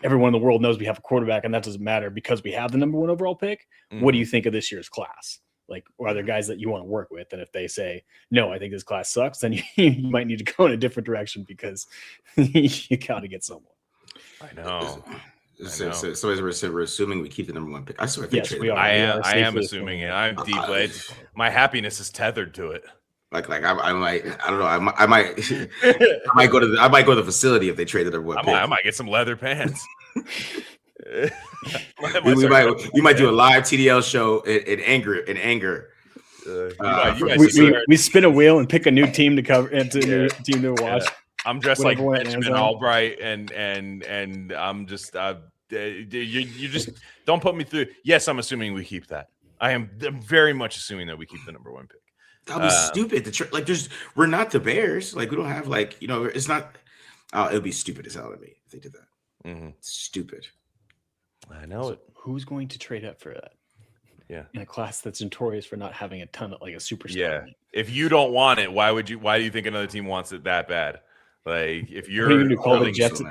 Everyone in the world knows we have a quarterback, and that doesn't matter because we have the number 1 overall pick. Mm-hmm. What do you think of this year's class? Like, are there guys that you want to work with? And if they say, no, I think this class sucks, then you might need to go in a different direction because you got to get someone. I know. So we're assuming we keep the number 1 pick. I swear. Yes, we are. I am assuming it. I'm deeply. My happiness is tethered to it. Like I might. I don't know. I might go to the facility if they trade the number 1 pick. I might get some leather pants. we might do a live TDL show in anger. We spin a wheel and pick a new team to cover and new team to watch. I'm dressed like Benjamin Albright, and I'm just you just don't put me through. Yes, I'm assuming we keep that. I'm very much assuming that we keep the number 1 pick. That'd be stupid. We're not the Bears. Like we don't have it's not. It would be stupid as hell to me if they did that. Mm-hmm. Stupid. I know it. Who's going to trade up for that? Yeah, in a class that's notorious for not having a ton of like a superstar. Yeah, if you don't want it, why do you think another team wants it that bad? Like if you're going to call the Jets, you're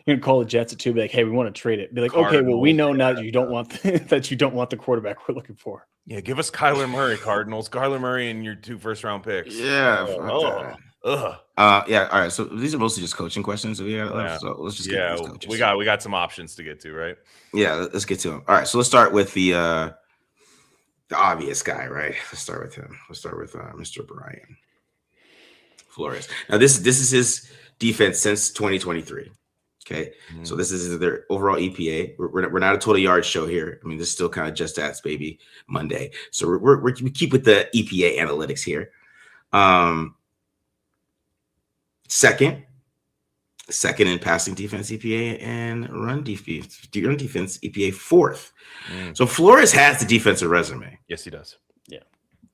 going to call the Jets at 2, be like, hey, we want to trade it. Be like, okay, well, we know now that you don't want that you don't want the quarterback we're looking for. Yeah, give us Kyler Murray, Cardinals. Kyler Murray and your 2 first-round picks. Yeah. Yeah. All right. So these are mostly just coaching questions. So let's just get these coaches. We got some options to get to, right? Yeah, let's get to them. All right. So let's start with the obvious guy, right? Let's start with him. Let's start with Mr. Brian Flores. Now this is his defense since 2023. Okay, so this is their overall EPA. We're not a total yard show here. I mean, this is still kind of just stats, baby, Monday. So we keep with the EPA analytics here. Second in passing defense EPA and run defense EPA 4th. So Flores has the defensive resume. Yes, he does. Yeah,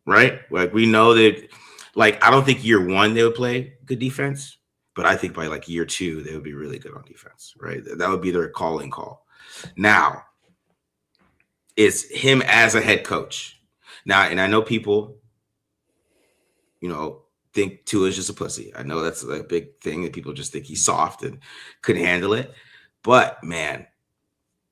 right. Like we know that. Like I don't think year 1 they would play good defense. But I think by like year 2, they would be really good on defense, right? That would be their calling call. Now, it's him as a head coach. Now, and I know people, think Tua is just a pussy. I know that's a big thing that people just think he's soft and couldn't handle it. But, man,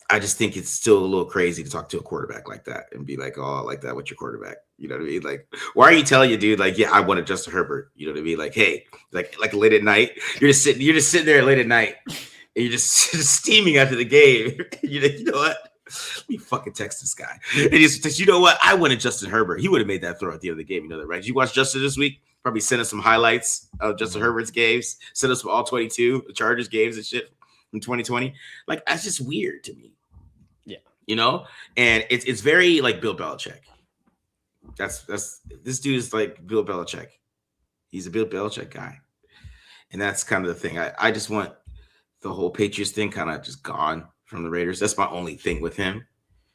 I just think it's still a little crazy to talk to a quarterback like that and be like, oh, I like that with your quarterback. You know what I mean? Like, why are you telling your dude, like, yeah, I wanted Justin Herbert? You know what I mean? Like, hey, like late at night, you're just sitting there late at night and you're just steaming after the game. You know what? Let me fucking text this guy. And he's, you know what? I wanted Justin Herbert. He would have made that throw at the end of the game. You know that, right? Did you watch Justin this week? Probably send us some highlights of Justin Herbert's games. Send us all 22 the Chargers games and shit from 2020. Like, that's just weird to me. Yeah. And it's very like Bill Belichick. That's this dude is like Bill Belichick. He's a Bill Belichick guy. And that's kind of the thing. I just want the whole Patriots thing kind of just gone from the Raiders. That's my only thing with him.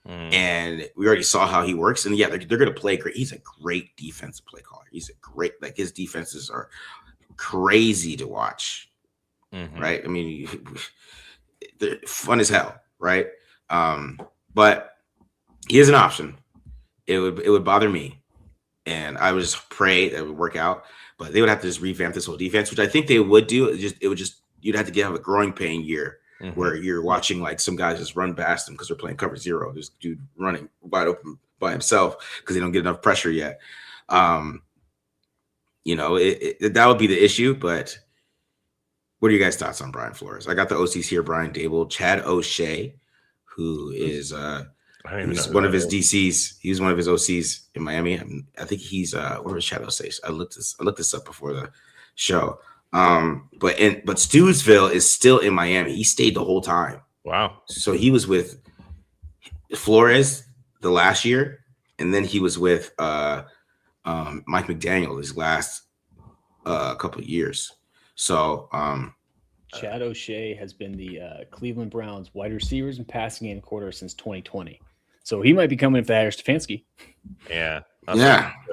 And we already saw how he works. And yeah, they're going to play great. He's a great defensive play caller. He's a great, like his defenses are crazy to watch. Right? I mean, they're fun as hell, right? But he is an option. It would bother me, and I would just pray that it would work out. But they would have to just revamp this whole defense, which I think they would do. You'd have to have a growing pain year where you're watching like some guys just run past them because they're playing cover zero. This dude running wide open by himself because they don't get enough pressure yet. That would be the issue. But what are you guys' thoughts on Brian Flores? I got the OCs here: Brian Dable, Chad O'Shea, who is he's one of his DCs. He was one of his OCs in Miami. I think he's where was Chad O'Shea? I looked this up before the show. But Stewsville is still in Miami. He stayed the whole time. Wow. So he was with Flores the last year, and then he was with Mike McDaniel his last couple of years. So Chad O'Shea has been the Cleveland Browns wide receivers and passing game quarter since 2020. So he might be coming if they hire Stefanski. Yeah.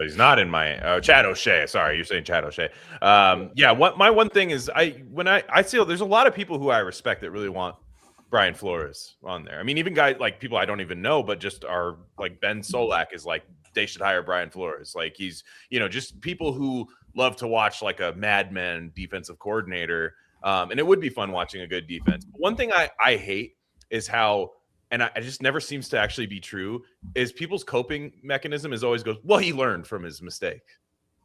He's not in my Chad O'Shea. Sorry, you're saying Chad O'Shea. My one thing is when I see there's a lot of people who I respect that really want Brian Flores on there. I mean, even guys like people I don't even know, but just are like Ben Solak is like they should hire Brian Flores. Like he's just people who love to watch like a madman defensive coordinator. And it would be fun watching a good defense. But one thing I hate is how. And it just never seems to actually be true, is people's coping mechanism is always goes, well, he learned from his mistake.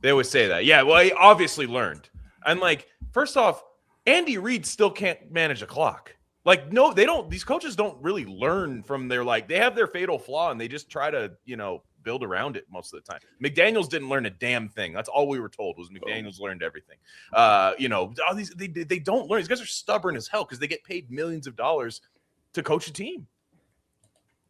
They always say that. Yeah, well, he obviously learned. And like, first off, Andy Reid still can't manage a clock. Like, no, they don't. These coaches don't really learn from their, like, they have their fatal flaw and they just try to, build around it most of the time. McDaniels didn't learn a damn thing. That's all we were told was McDaniels learned everything. All these, they don't learn. These guys are stubborn as hell because they get paid millions of dollars to coach a team.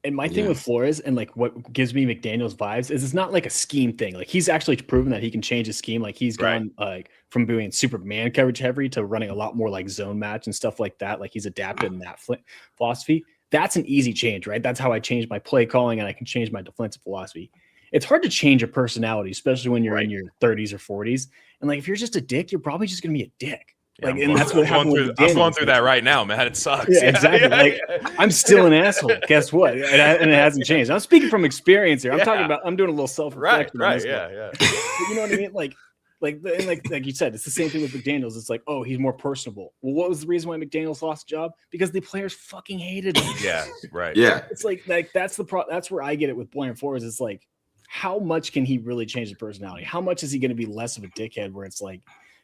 And my thing with Flores and like what gives me McDaniel's vibes is it's not like a scheme thing. Like he's actually proven that he can change his scheme. Like he's gone like from doing Superman coverage heavy to running a lot more like zone match and stuff like that. Like he's adapted in that philosophy. That's an easy change, right? That's how I change my play calling and I can change my defensive philosophy. It's hard to change your personality, especially when you're in your 30s or 40s. And like if you're just a dick, you're probably just going to be a dick. Like, and that's what happened. I'm going through that right now, man. It sucks. Yeah, exactly. Like, I'm still an asshole. Guess what? And it hasn't changed. I'm speaking from experience here. I'm talking about. I'm doing a little self-reflection. Right. Yeah. But you know what I mean? Like you said, it's the same thing with McDaniels. It's like, oh, he's more personable. Well, what was the reason why McDaniels lost a job? Because the players fucking hated him. Yeah. Right. Yeah. It's like that's that's where I get it with Brian Flores. It's like, how much can he really change his personality? How much is he going to be less of a dickhead? Where it's like.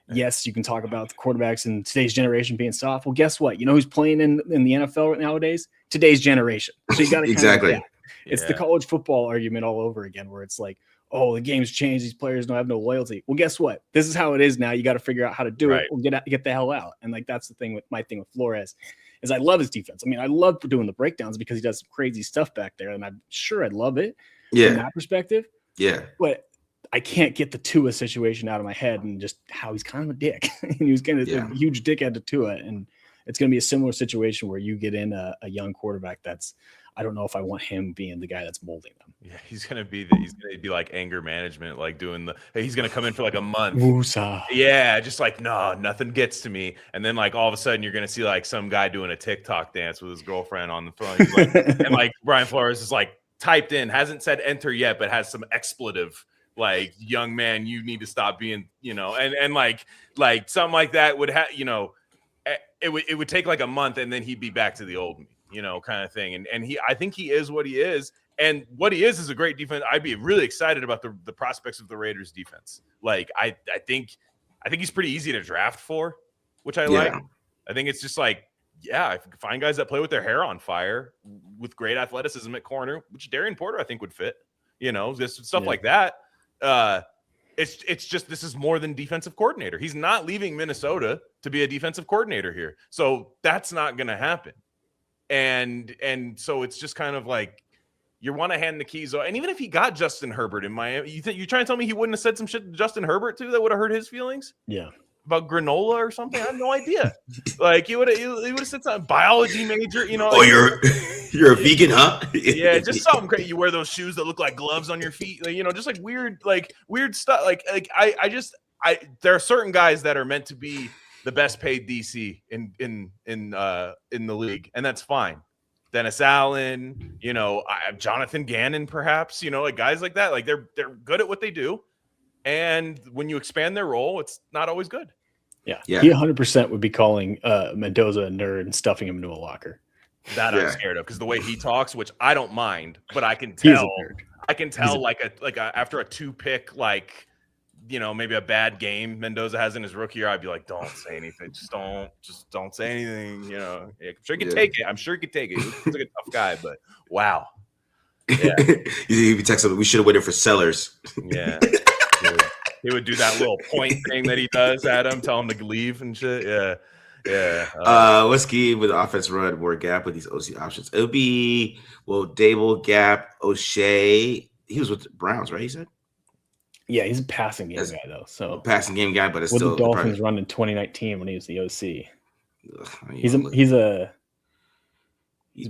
Yes, you can talk about the quarterbacks in today's generation being soft. Well, guess what? You know who's playing in the NFL nowadays? Today's generation. So you got to exactly. It's the college football argument all over again, where it's like, oh, the game's changed. These players don't have no loyalty. Well, guess what? This is how it is now. You got to figure out how to do it or get the hell out. And like that's the thing with my thing with Flores is I love his defense. I mean, I love doing the breakdowns because he does some crazy stuff back there, and I'm sure I'd love it from that perspective. Yeah, but. I can't get the Tua situation out of my head and just how he's kind of a dick. And he was kind of a huge dickhead to Tua. And it's going to be a similar situation where you get in a young quarterback I don't know if I want him being the guy that's molding them. Yeah, he's going to be like anger management, like he's going to come in for like a month. Woosah. Yeah, just like, no, nothing gets to me. And then like all of a sudden you're going to see like some guy doing a TikTok dance with his girlfriend on the phone. He's like, and like Brian Flores is like typed in, hasn't said enter yet, but has some expletive. Like, young man, you need to stop being, and like something like that would have, it would take like a month and then he'd be back to the old me, kind of thing. And I think he is what he is. And what he is a great defense. I'd be really excited about the prospects of the Raiders defense. Like, I think he's pretty easy to draft for, which I like. I think it's just like, if you find guys that play with their hair on fire with great athleticism at corner, which Darian Porter, I think would fit, just stuff like that. It's just this is more than defensive coordinator. He's not leaving Minnesota to be a defensive coordinator here, so that's not going to happen. And so it's just kind of like you want to hand the keys. And even if he got Justin Herbert in Miami, you're trying to tell me he wouldn't have said some shit to Justin Herbert too that would have hurt his feelings? Yeah. About granola or something? I have no idea. Like he would have said something, biology major, Oh, you're a vegan, huh? Yeah, just something crazy. You wear those shoes that look like gloves on your feet, just like weird stuff. Like there are certain guys that are meant to be the best paid DC in the league, and that's fine. Dennis Allen, Jonathan Gannon, perhaps, like guys like that. Like they're good at what they do. And when you expand their role, it's not always good. Yeah. He 100% would be calling Mendoza a nerd and stuffing him into a locker. That I'm scared of, because the way he talks, which I don't mind, but I can tell. After a 2-pick, maybe a bad game Mendoza has in his rookie year, I'd be like, don't say anything. Just don't say anything. I'm sure he could take it. He's like a tough guy, but wow. Yeah. He'd be texting, we should have waited for Sellers. Yeah. He would do that little point thing that he does at him, tell him to leave and shit. Yeah. Yeah. Let's keep with the offense run more gap with these OC options. It would be Dable, Gap, O'Shea. He was with the Browns, right? He said. Yeah, he's a passing game guy though. So passing game guy, but it's what still the Dolphins run in 2019 when he was the OC. He's a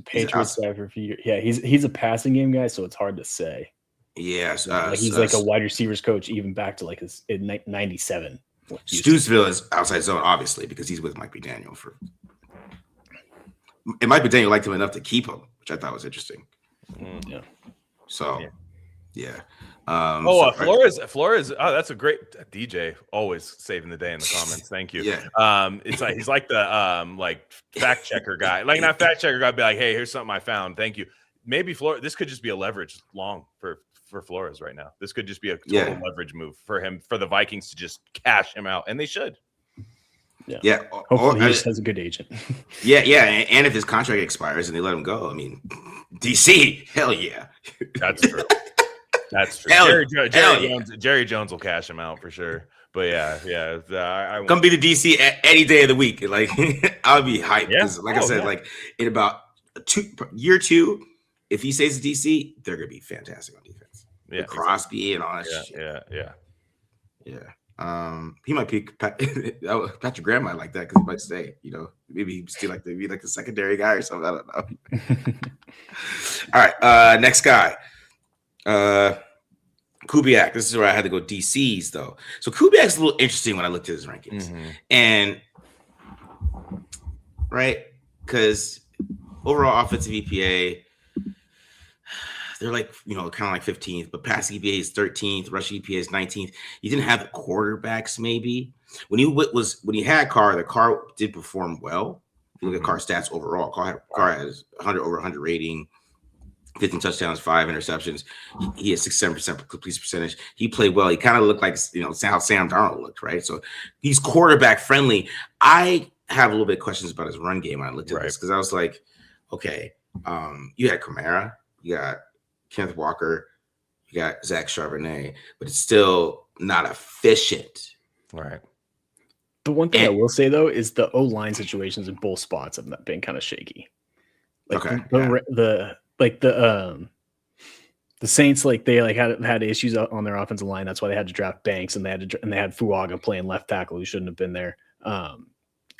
Patriots guy for a few years. Yeah, he's a passing game guy, so it's hard to say. Yes, he's like a wide receivers coach, even back to his 97. Stewsville is outside zone, obviously, because he's with Mike McDaniel. And Mike McDaniel liked him enough to keep him, which I thought was interesting. Yeah. So, yeah. Flores. Oh, that's a great DJ. Always saving the day in the comments. Thank you. Yeah. It's like he's like the fact checker guy. Like not fact checker guy, be like, hey, here's something I found. Thank you. Maybe Flores. This could just be a leverage long for Flores right now. This could just be a total leverage move for him, for the Vikings to just cash him out, and they should. Yeah. Hopefully he just has a good agent. Yeah. And if his contract expires and they let him go, I mean, DC, hell yeah. That's true. That's true. Jerry Jones will cash him out for sure. But I come be the DC any day of the week. Like I'll be hyped. Yeah. I said, in about year 2, if he stays at DC, they're gonna be fantastic on defense. Yeah, with Crosby and all that shit. Yeah. He might pick Patrick Graham might like that because he might stay. Maybe he'd still be like the secondary guy or something. I don't know. All right, next guy. Kubiak. This is where I had to go DCs though. So Kubiak's a little interesting when I looked at his rankings, and right, because overall offensive EPA, they're kind of like 15th, but passing EPA is 13th, rushing EPA is 19th. You didn't have the quarterbacks maybe when he had Carr. The Carr did perform well. If you look at Carr stats overall, Carr has over 100 rating. 15 touchdowns, 5 interceptions. He has 67% completion percentage. He played well. He kind of looked like how Sam Darnold looked, right? So he's quarterback friendly. I have a little bit of questions about his run game when I looked at this because I was like, okay, you had Kamara, you got Kenneth Walker, you got Zach Charbonnet, but it's still not efficient. Right. The one thing I will say though is the O-line situations in both spots have been kind of shaky. The Saints, they had issues on their offensive line. That's why they had to draft Banks, and they had Fuaga playing left tackle who shouldn't have been there. And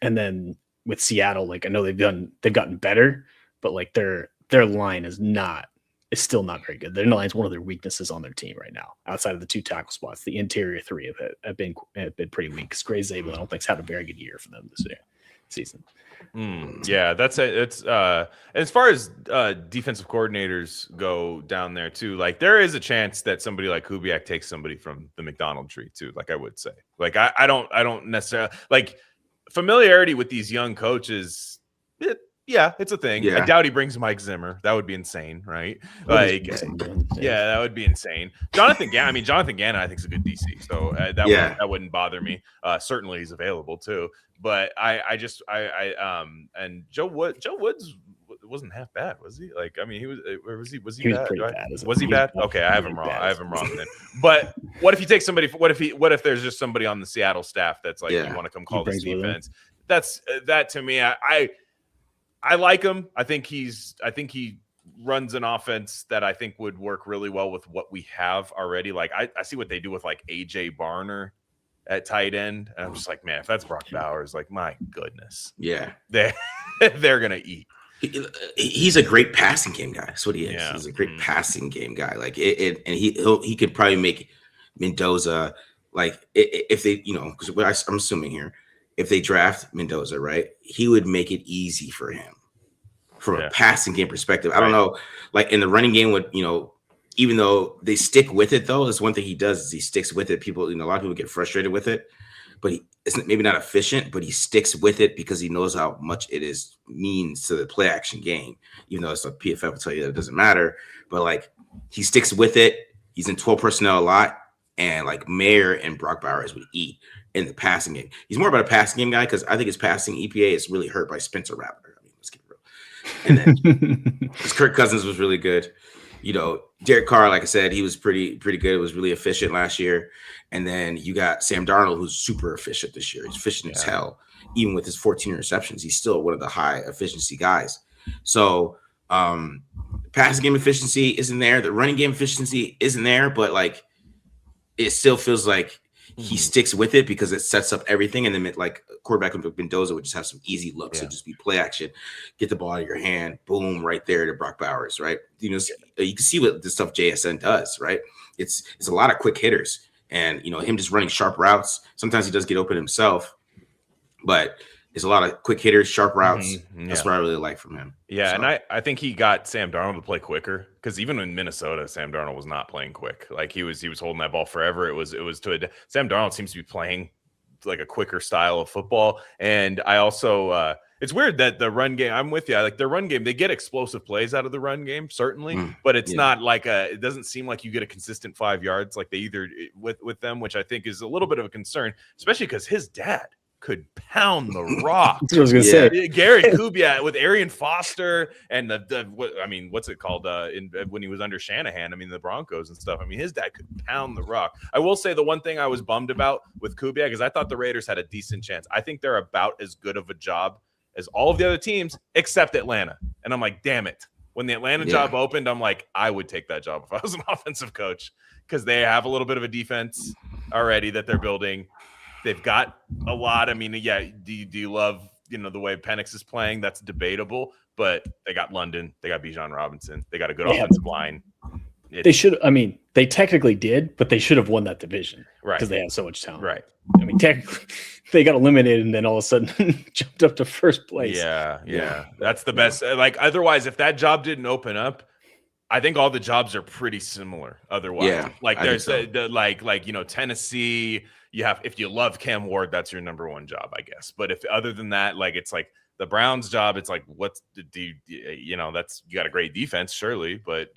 then with Seattle, I know they've gotten better, but their line is still not very good. Their line is one of their weaknesses on their team right now. Outside of the 2 tackle spots, the interior 3 have been pretty weak. Because Gray Zabel, I don't think, has had a very good year for them this season. Yeah, that's it. It's as far as defensive coordinators go down there too, there is a chance that somebody like Kubiak takes somebody from the McDonald tree too. I would say, I don't necessarily familiarity with these young coaches. It's a thing. Yeah. I doubt he brings Mike Zimmer. That would be insane, right? That would be insane. Jonathan Gannon, I think is a good DC, so that wouldn't bother me. Certainly, he's available too. But and Joe Woods wasn't half bad, was he? He was. Was he bad? Pretty bad. Was he bad? Okay, I have him wrong then. But what if you take somebody? What if there's just somebody on the Seattle staff that's you want to come call this defense? That's that to me. I like him. I think he runs an offense that I think would work really well with what we have already. I see what they do with AJ Barner at tight end, and I'm just like, man, if that's Brock Bowers, my goodness, yeah, they're gonna eat. He's a great passing game guy. That's what he is. Yeah. He's a great passing game guy. And he could probably make Mendoza if they because I'm assuming here. If they draft Mendoza, right, he would make it easy for him from a passing game perspective. I don't know, like in the running game with, even though they stick with it though, that's one thing he does is he sticks with it. People, a lot of people get frustrated with it, but he isn't maybe not efficient, but he sticks with it because he knows how much it means to the play action game, even though it's a PFF will tell you that it doesn't matter, but like he sticks with it. He's in 12 personnel a lot, and like Mayer and Brock Bowers would eat in the passing game. He's more about a passing game guy because I think his passing EPA is really hurt by Spencer Rattler. I mean, let's get real. And then Kirk Cousins was really good. Derek Carr, like I said, he was pretty good. It was really efficient last year. And then you got Sam Darnold, who's super efficient this year. He's efficient as hell. Even with his 14 interceptions, he's still one of the high efficiency guys. So passing game efficiency isn't there. The running game efficiency isn't there, but like it still feels like he sticks with it because it sets up everything. And then like quarterback like Mendoza would just have some easy looks. So just be play action, get the ball out of your hand, boom, right there to Brock Bowers, right? You can see what the stuff JSN does, right? It's a lot of quick hitters and, him just running sharp routes. Sometimes he does get open himself, but it's a lot of quick hitters, sharp routes. That's what I really like from him. Yeah, so. And I think he got Sam Darnold to play quicker because even in Minnesota, Sam Darnold was not playing quick. Like he was holding that ball forever. It was Sam Darnold seems to be playing like a quicker style of football. And I also it's weird that the run game. I'm with you. Like the run game, they get explosive plays out of the run game certainly, but it's not like it doesn't seem like you get a consistent 5 yards like they either with them, which I think is a little bit of a concern, especially because his dad could pound the rock. That's what I was gonna say. Gary Kubiak with Arian Foster and what's it called? When he was under Shanahan, the Broncos and stuff. His dad could pound the rock. I will say the one thing I was bummed about with Kubiak is I thought the Raiders had a decent chance. I think they're about as good of a job as all of the other teams except Atlanta. And I'm like, damn it. When the Atlanta job opened, I'm like, I would take that job if I was an offensive coach because they have a little bit of a defense already that they're building. They've got a lot. Do you love, the way Penix is playing? That's debatable, but they got London. They got Bijan Robinson. They got a good offensive line. They should. They technically did, but they should have won that division, right? Because they have so much talent, right? Technically, they got eliminated and then all of a sudden jumped up to first place. Yeah. That's the best. Like otherwise, if that job didn't open up, I think all the jobs are pretty similar. Otherwise, like there's Tennessee. If you love Cam Ward, that's your number one job, I guess. But if other than that, like it's like the Browns job, it's like what's that's you got a great defense, surely, but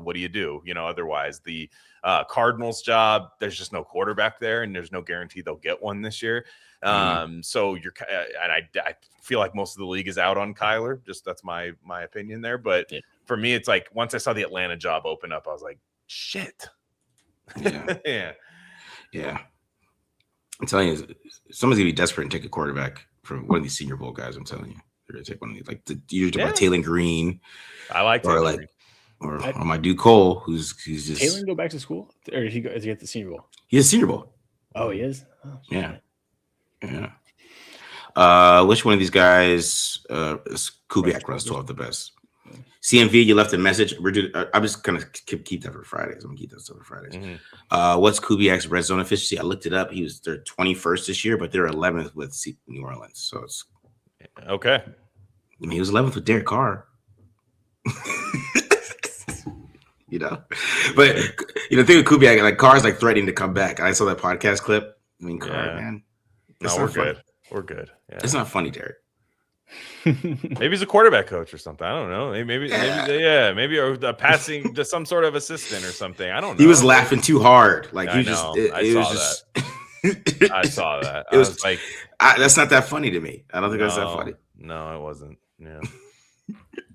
what do you do? Otherwise the Cardinals job, there's just no quarterback there, and there's no guarantee they'll get one this year. So you're and I feel like most of the league is out on Kyler. Just that's my opinion there. But for me, it's like once I saw the Atlanta job open up, I was like, shit. Yeah. I'm telling you, someone's gonna be desperate and take a quarterback from one of these Senior Bowl guys. I'm telling you, they're gonna take one of these, like you're talking about Taylor Green. I like Taylor Green. Or my dude Cole, who's just Taylor go back to school, or is he at the Senior Bowl? He's a Senior Bowl. Oh, he is. Oh, yeah. Which one of these guys? Kubiak runs 12 the best. CMV, you left a message. I'm just gonna keep that for Fridays. I'm gonna keep that stuff for Fridays. What's Kubiak's red zone efficiency? I looked it up. He was their 21st this year, but they're 11th with New Orleans. So it's okay. He was 11th with Derek Carr. But the thing with Kubiak, like Carr's like threatening to come back. I saw that podcast clip. Carr, man. No, we're good. We're good. Yeah. It's not funny, Derek. Maybe he's a quarterback coach or something. I don't know. Maybe a passing to some sort of assistant or something. I don't know. He was laughing too hard. Like I saw that. It was like that's not that funny to me. I don't think that's that funny. No, it wasn't. Yeah.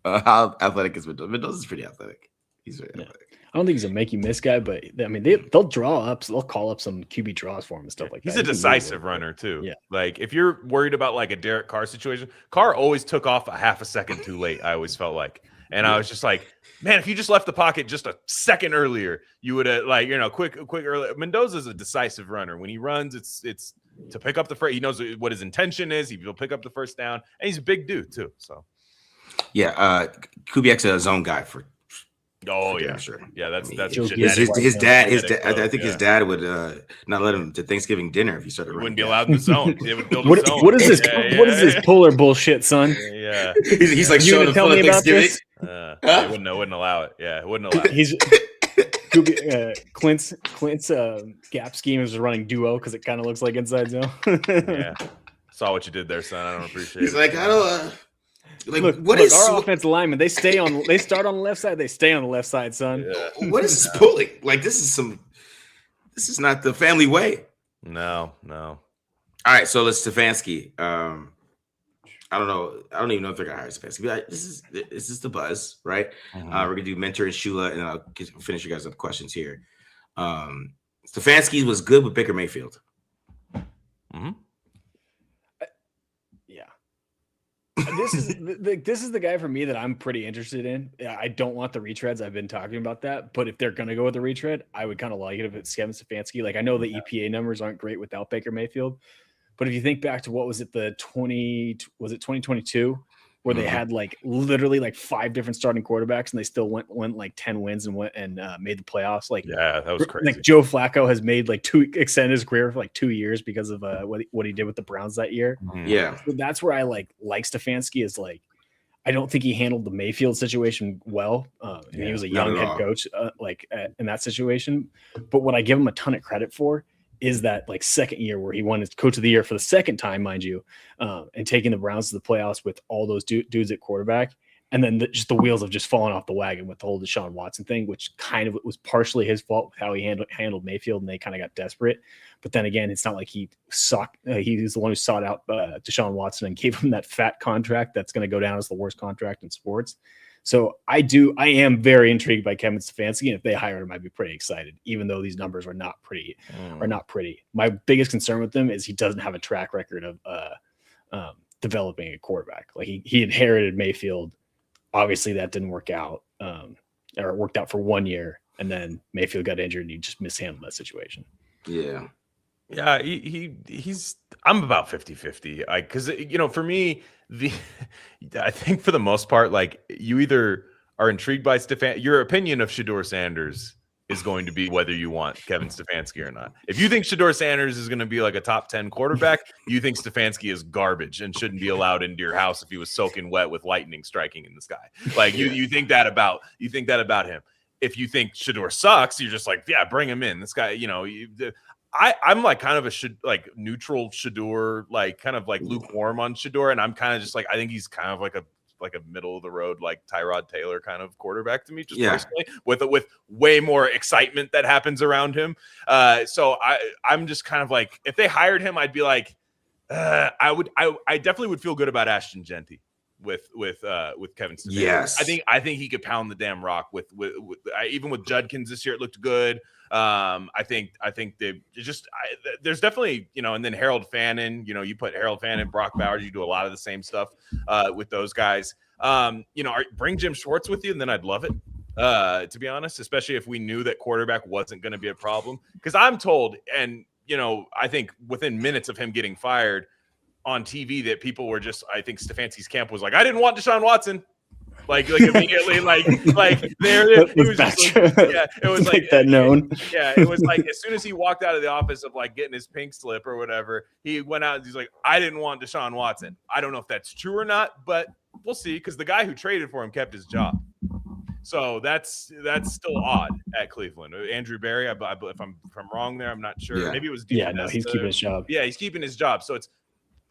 How athletic is Mendoza? Mendoza's pretty athletic. He's very athletic. I don't think he's a make you miss guy, but they'll draw up. They'll call up some QB draws for him and stuff like that. He's a decisive runner too. Yeah. Like if you're worried about like a Derek Carr situation, Carr always took off a half a second too late. I always felt like, and I was just like, man, if you just left the pocket just a second earlier, you would have quick early. Mendoza's a decisive runner. When he runs, it's to pick up the first. He knows what his intention is. He'll pick up the first down, and he's a big dude too. So, yeah, Kubiak's a zone guy for Oh For yeah, damn sure. yeah. That's Joe genetic. His dad. I think Yeah. his dad would not let him to Thanksgiving dinner if he started He running. wouldn't be gas. allowed in the zone. They would build a What zone. what is this? Yeah, What is yeah, this polar bullshit, son? Yeah. He's like You showing gonna the tell fun me of about Thanksgiving. this? It wouldn't allow it. Yeah, it wouldn't allow it. He's Clint's gap scheme is running duo because it kind of looks like inside zone. Yeah. Saw what you did there, son. I don't appreciate He's it. like, I don't. Like, Look, our offensive linemen? They start on the left side. They stay on the left side, son. Yeah. What is this pulling? Like, this is not the family way. No. All right, so let's Stefanski. I don't know. I don't even know if they're gonna hire Stefanski. But this is the buzz, right? Mhm. We're gonna do Mentor and Shula, and I'll finish you guys up questions here. Stefanski was good with Baker Mayfield. Mm-hmm. Yeah. This is the guy for me that I'm pretty interested in. I don't want the retreads. I've been talking about that, but if they're gonna go with the retread, I would kind of like it if it's Kevin Stefanski. Like I know the EPA numbers aren't great without Baker Mayfield, but if you think back to what was it 2022 where they had like literally like 5 different starting quarterbacks and they still went like 10 wins and made the playoffs. Like Yeah, that was crazy. Like Joe Flacco has made like extended his career for like 2 years because of what he did with the Browns that year. Yeah, So that's where I like Stefanski is like, I don't think he handled the Mayfield situation well. And he was a young head coach in that situation. But what I give him a ton of credit for is that like second year where he won his coach of the year for the second time, mind you, and taking the Browns to the playoffs with all those dudes at quarterback. And then just the wheels have just fallen off the wagon with the whole Deshaun Watson thing, which kind of was partially his fault with how he handled Mayfield, and they kind of got desperate. But then again, it's not like he sucked. He was the one who sought out Deshaun Watson and gave him that fat contract that's going to go down as the worst contract in sports. So I am very intrigued by Kevin Stefanski, and if they hire him, I'd be pretty excited, even though these numbers are not pretty. My biggest concern with them is he doesn't have a track record of developing a quarterback. Like he inherited Mayfield. Obviously that didn't work out, or it worked out for 1 year, and then Mayfield got injured and he just mishandled that situation. Yeah. Yeah, he's I'm about 50-50. Because for me, I think for the most part, like you either are intrigued by your opinion of Shedeur Sanders is going to be whether you want Kevin Stefanski or not. If you think Shedeur Sanders is going to be like a top 10 quarterback, you think Stefanski is garbage and shouldn't be allowed into your house if he was soaking wet with lightning striking in the sky. Like you think that about him. If you think Shedeur sucks, you're just like, yeah, bring him in. This guy, I'm like kind of a neutral Shedeur, like kind of like lukewarm on Shedeur, and I'm kind of just like I think he's kind of like a middle of the road, like Tyrod Taylor kind of quarterback to me, just personally, with way more excitement that happens around him. So I'm just kind of like, if they hired him, I'd be like, I definitely would feel good about Ashton Genty with Kevin Stefanski. Yes, I think he could pound the damn rock with even with Judkins this year. It looked good. I think there's definitely, and then Harold Fannin, you put Harold Fannin, Brock Bowers, you do a lot of the same stuff with those guys. Bring Jim Schwartz with you, and then I'd love it. To be honest, especially if we knew that quarterback wasn't going to be a problem, because I'm told, and I think within minutes of him getting fired on TV, that people were just, I think Stefanski's camp was like, I didn't want Deshaun Watson. Like immediately, like there it was just it was like that known. Yeah, it was like as soon as he walked out of the office of like getting his pink slip or whatever, he went out and he's like, I didn't want Deshaun Watson. I don't know if that's true or not, but we'll see, because the guy who traded for him kept his job. So that's still odd at Cleveland. Andrew Berry, if I'm wrong there, I'm not sure. Yeah. Maybe it was he's keeping his job. Yeah, he's keeping his job. So it's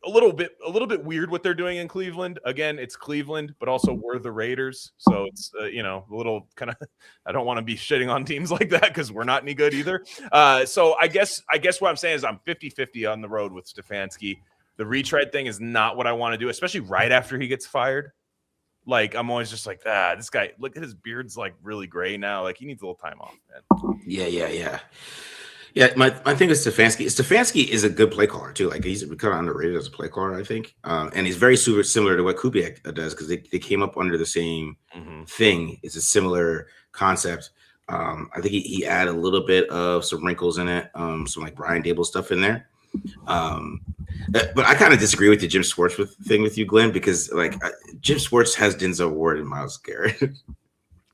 a little bit weird what they're doing in Cleveland. Again, it's Cleveland, but also we're the Raiders. So it's, a little kind of, I don't want to be shitting on teams like that because we're not any good either. So I guess what I'm saying is I'm 50-50 on the road with Stefanski. The retread thing is not what I want to do, especially right after he gets fired. Like, I'm always just like, this guy, look at his beard's like really gray now. Like, he needs a little time off, man. Yeah, my thing is Stefanski. Stefanski is a good play caller too. Like, he's kind of underrated as a play caller, I think. And he's very super similar to what Kubiak does, because they came up under the same thing. It's a similar concept. I think he added a little bit of some wrinkles in it, some like Brian Dable stuff in there. But I kind of disagree with the Jim Schwartz thing with you, Glenn, because like Jim Schwartz has Denzel Ward and Myles Garrett.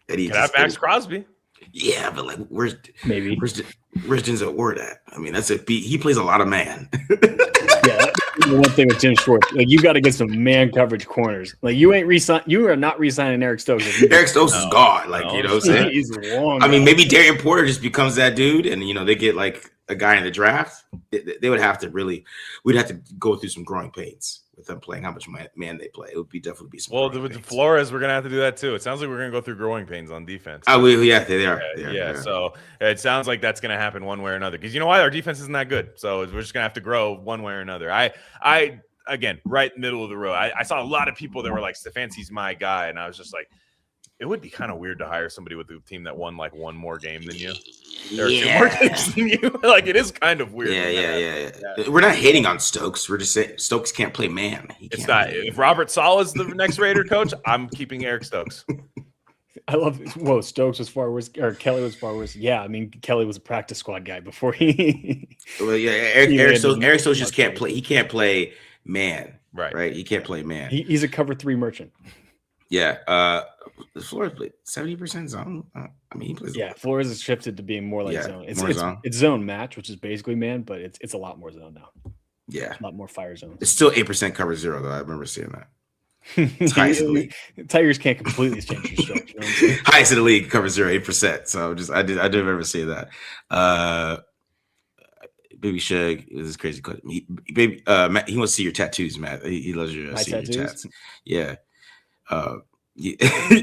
And he Could have Max Crosby. Yeah, but like, where's Maybe. where's Denzel Ward at? I mean, that's it. He plays a lot of man. Yeah, that's the one thing with Jim Schwartz. Like, you got to get some man coverage corners. Like, you are not re-signing Eric Stokes. Eric Stokes is gone. Like, you know what I'm saying? He's long. I mean, maybe Darian Porter just becomes that dude, and they get like a guy in the draft. They would have to we'd have to go through some growing pains with them playing how much man they play. It would definitely be some. Well, with Flores, we're gonna have to do that too. It sounds like we're gonna go through growing pains on defense. Oh, yeah, they are. So it sounds like that's gonna happen one way or another. Because you know why? Our defense isn't that good. So we're just gonna have to grow one way or another. I again, right in the middle of the road. I saw a lot of people that were like, Stefanski's my guy, and I was just like, it would be kind of weird to hire somebody with a team that won like one more game than you. There are two more games than you. Like, it is kind of weird. Yeah. We're not hating on Stokes. We're just saying Stokes can't play man. It's not. If Robert Saleh is the next Raider coach, I'm keeping Eric Stokes. I love it. Whoa, Stokes was far worse, or Kelly was far worse. Yeah, I mean, Kelly was a practice squad guy before he. Well, yeah, Eric Stokes just can't play. He can't play man. Right. He can't play man. He's a cover 3 merchant. Yeah. Flores played 70% zone. I mean, he plays. Yeah, Flores has shifted to being more like zone. It's zone match, which is basically man, but it's a lot more zone now. Yeah, a lot more fire zones. It's still 8% cover 0 though. I remember seeing that. It's highest in the league. Tigers can't completely change your structure. You know highest in the league, cover 0, 8%. So I did remember seeing that. Baby Shug is this crazy question. Matt, he wants to see your tattoos, Matt. He loves your tats. Yeah. He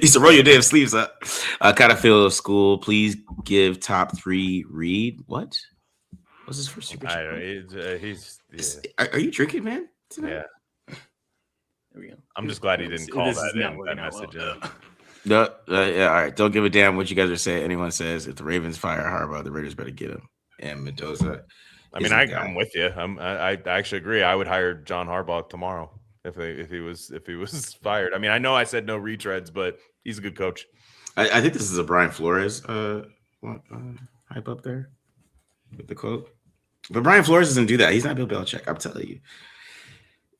said, roll your damn sleeves up. Kind of feel school. Please give top 3 read. What? What's his first super chat? Are you drinking, man? Tonight? Yeah. There we go. I'm just glad he didn't call that message. No, yeah, all right. Don't give a damn what you guys are saying. Anyone says if the Ravens fire Harbaugh, the Raiders better get him. And Mendoza. I mean, I'm with you. I actually agree. I would hire John Harbaugh tomorrow if he was fired. I mean, I know I said no retreads, but he's a good coach. I think this is a Brian Flores hype up there with the quote. But Brian Flores doesn't do that. He's not Bill Belichick. I'm telling you.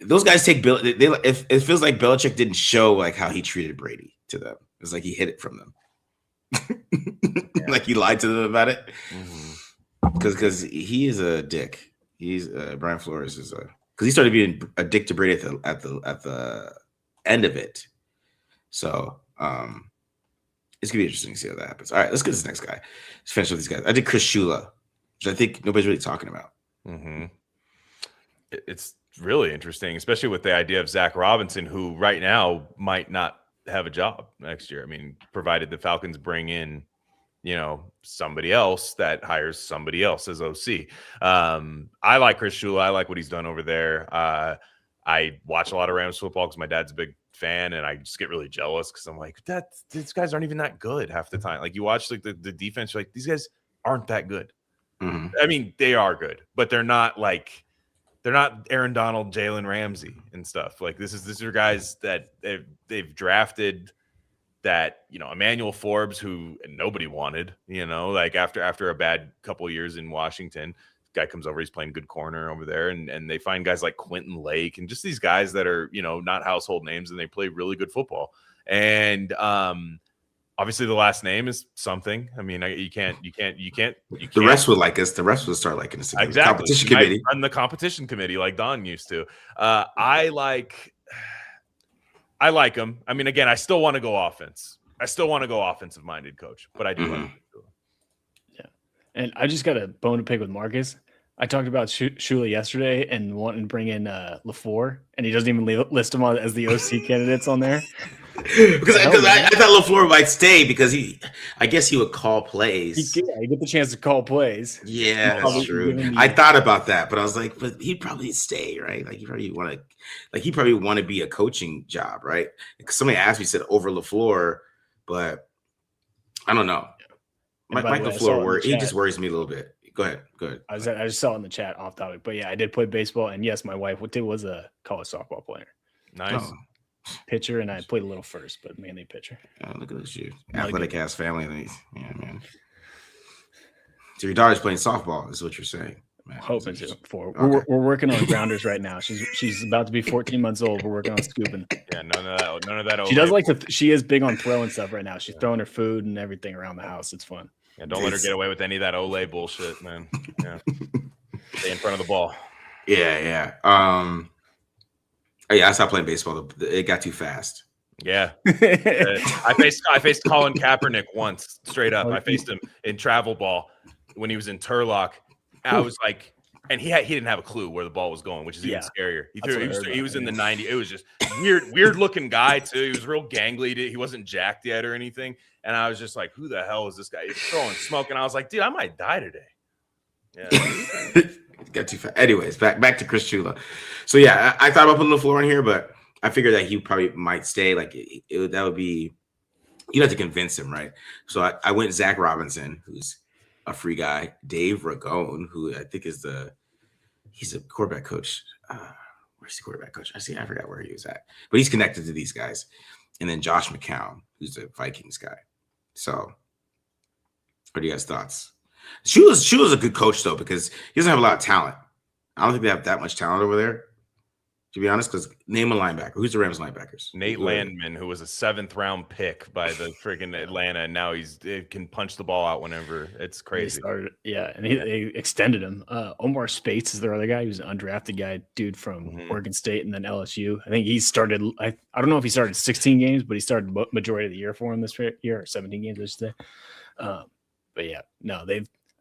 Those guys take Bill. It feels like Belichick didn't show like how he treated Brady to them. It's like he hid it from them. Like he lied to them about it. Because he is a dick. He's Brian Flores is because he started being a dick to Brady at the end of it. So it's gonna be interesting to see how that happens. All right, let's get to this next guy. Let's finish with these guys. I did Chris Shula, which I think nobody's really talking about. It's really interesting, especially with the idea of Zach Robinson, who right now might not have a job next year. I mean, provided the Falcons bring in, somebody else that hires somebody else as OC. I like Chris Shula. I like what he's done over there. I watch a lot of Rams football because my dad's a big fan, and I just get really jealous because I'm like, these guys aren't even that good half the time. Like, you watch like the defense, you're like, these guys aren't that good. I mean, they are good, but they're not Aaron Donald, Jalen Ramsey and stuff. Like, these are guys that they've drafted that, Emmanuel Forbes, who nobody wanted, like after a bad couple of years in Washington, guy comes over, he's playing good corner over there. And they find guys like Quentin Lake and just these guys that are, not household names, and they play really good football. And, obviously the last name is something. I mean, you can't. The rest would like us. The rest would start liking us. Exactly. Competition committee. Run the competition committee like Don used to. I like him. I mean, again, I still want to go offense. I still want to go offensive minded coach, but I do like him. Yeah. And I just got a bone to pick with Marcus. I talked about Shula yesterday and wanting to bring in LaFleur, and he doesn't even list him as the OC candidates on there. because I thought LaFleur might stay because I guess he would call plays. He get the chance to call plays. Yeah, that's true. I thought about that, but I was like, but he'd probably stay, right? Like he probably want to be a coaching job, right? Because somebody asked me, said over LaFleur, but I don't know. Mike LaFleur, he just worries me a little bit. Go ahead. I just saw it in the chat off topic, but yeah, I did play baseball, and yes, my wife was a college softball player. Nice. Pitcher, and I played a little first, but mainly pitcher. Oh, look at this, you athletic ass family. Yeah, man. So your daughter's playing softball, is what you're saying? Man, Hoping to. Okay. We're working on grounders right now. She's about to be 14 months old. We're working on scooping. Yeah, none of that. She does like to. She is big on throwing stuff right now. She's throwing her food and everything around the house. It's fun. Yeah, don't let her get away with any of that Olay bullshit, man. Yeah, stay in front of the ball. Yeah. Oh, yeah, I stopped playing baseball. It got too fast. Yeah. I faced Colin Kaepernick once, straight up. I faced him in travel ball when he was in Turlock. I was like, and he didn't have a clue where the ball was going, which is even scarier. He was in the 90s. It was just weird looking guy too. He was real gangly. He wasn't jacked yet or anything. And I was just like, who the hell is this guy? He's throwing smoke. And I was like, dude, I might die today. Yeah. Got too fast. Anyways, back to Chris Shula. So yeah, I thought about putting LaFleur in here, but I figured that he probably might stay. Like that would be, you'd have to convince him, right? So I went Zach Robinson, who's a free guy, Dave Ragone, who I think he's a quarterback coach. Where's the quarterback coach? I forgot where he was at, but he's connected to these guys. And then Josh McCown, who's a Vikings guy. So what are you guys' thoughts? Shula's a good coach though, because he doesn't have a lot of talent. I don't think they have that much talent over there, to be honest. Because name a linebacker. Who's the Rams linebackers? Nate Landman, who was a 7th round pick by the freaking Atlanta, and now he can punch the ball out whenever. It's crazy. And they extended him. Omar Spates is their other guy. He was an undrafted guy, dude from Oregon State and then LSU. I think he started. I don't know if he started 16 games, but he started majority of the year for him this year, or 17 games, I should say. But yeah, no,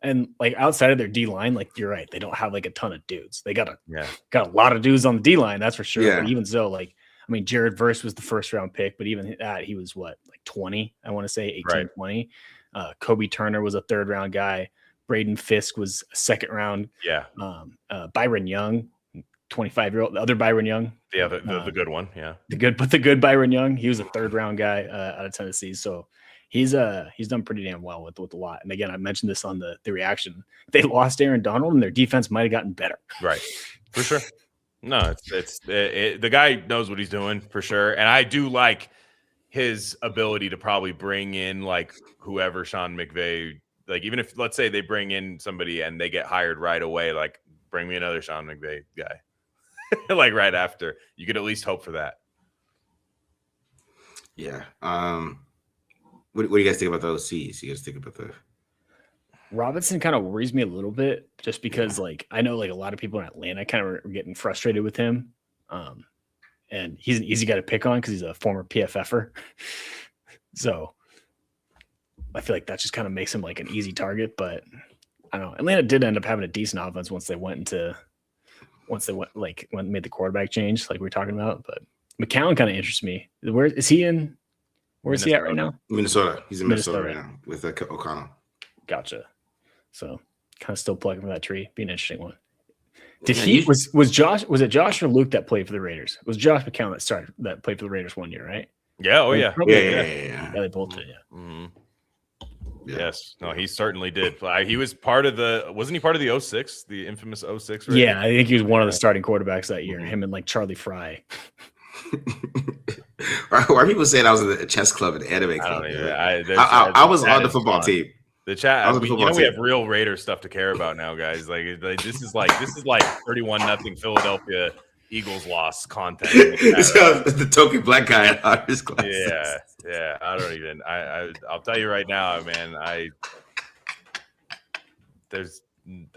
and like outside of their D line, like you're right, they don't have like a ton of dudes. They got a lot of dudes on the D line, that's for sure. Yeah. But even so, like, I mean, Jared Verse was the 1st round pick, but even that, he was what, like 20, I want to say 18, right. 20. Kobe Turner was a 3rd round guy. Braden Fisk was a 2nd round. Yeah. Byron Young, 25-year-old, the other Byron Young. Yeah, the good one. Yeah. The good Byron Young. He was a 3rd round guy out of Tennessee. So he's done pretty damn well with a lot. And again, I mentioned this on the reaction. They lost Aaron Donald, and their defense might have gotten better. Right, for sure. No, it's the guy knows what he's doing for sure, and I do like his ability to probably bring in like whoever Sean McVay. Like even if let's say they bring in somebody and they get hired right away, like bring me another Sean McVay guy, like right after. You could at least hope for that. Yeah. What do you guys think about those C's? You guys think about the Robinson kind of worries me a little bit, just because like I know like a lot of people in Atlanta kind of are getting frustrated with him, and he's an easy guy to pick on because he's a former PFFer. So I feel like that just kind of makes him like an easy target. But I don't know. Atlanta did end up having a decent offense once they made the quarterback change, like we were talking about. But McCown kind of interests me. Where is he in? Where's he at right now? Minnesota. He's in Minnesota right now with O'Connell. Gotcha. So kind of still plugging for that tree. Be an interesting one. Was it Josh or Luke that played for the Raiders? It was Josh McCown that played for the Raiders one year, right? Yeah. Oh yeah. Yeah. They both did. Yeah. Mm-hmm. Yeah. Yes. No, he certainly did. He was part of wasn't he part of the 06, the infamous 06? Right? Yeah, I think he was one of the starting quarterbacks that year. Him and like Charlie Fry. Why are people saying I was in the chess club and the anime club? I was on the football team. The chat, we have real Raiders stuff to care about now, guys. Like this is like 31-0 Philadelphia Eagles loss content. The token black guy on his class. Yeah. I don't even. I'll tell you right now, man. There's.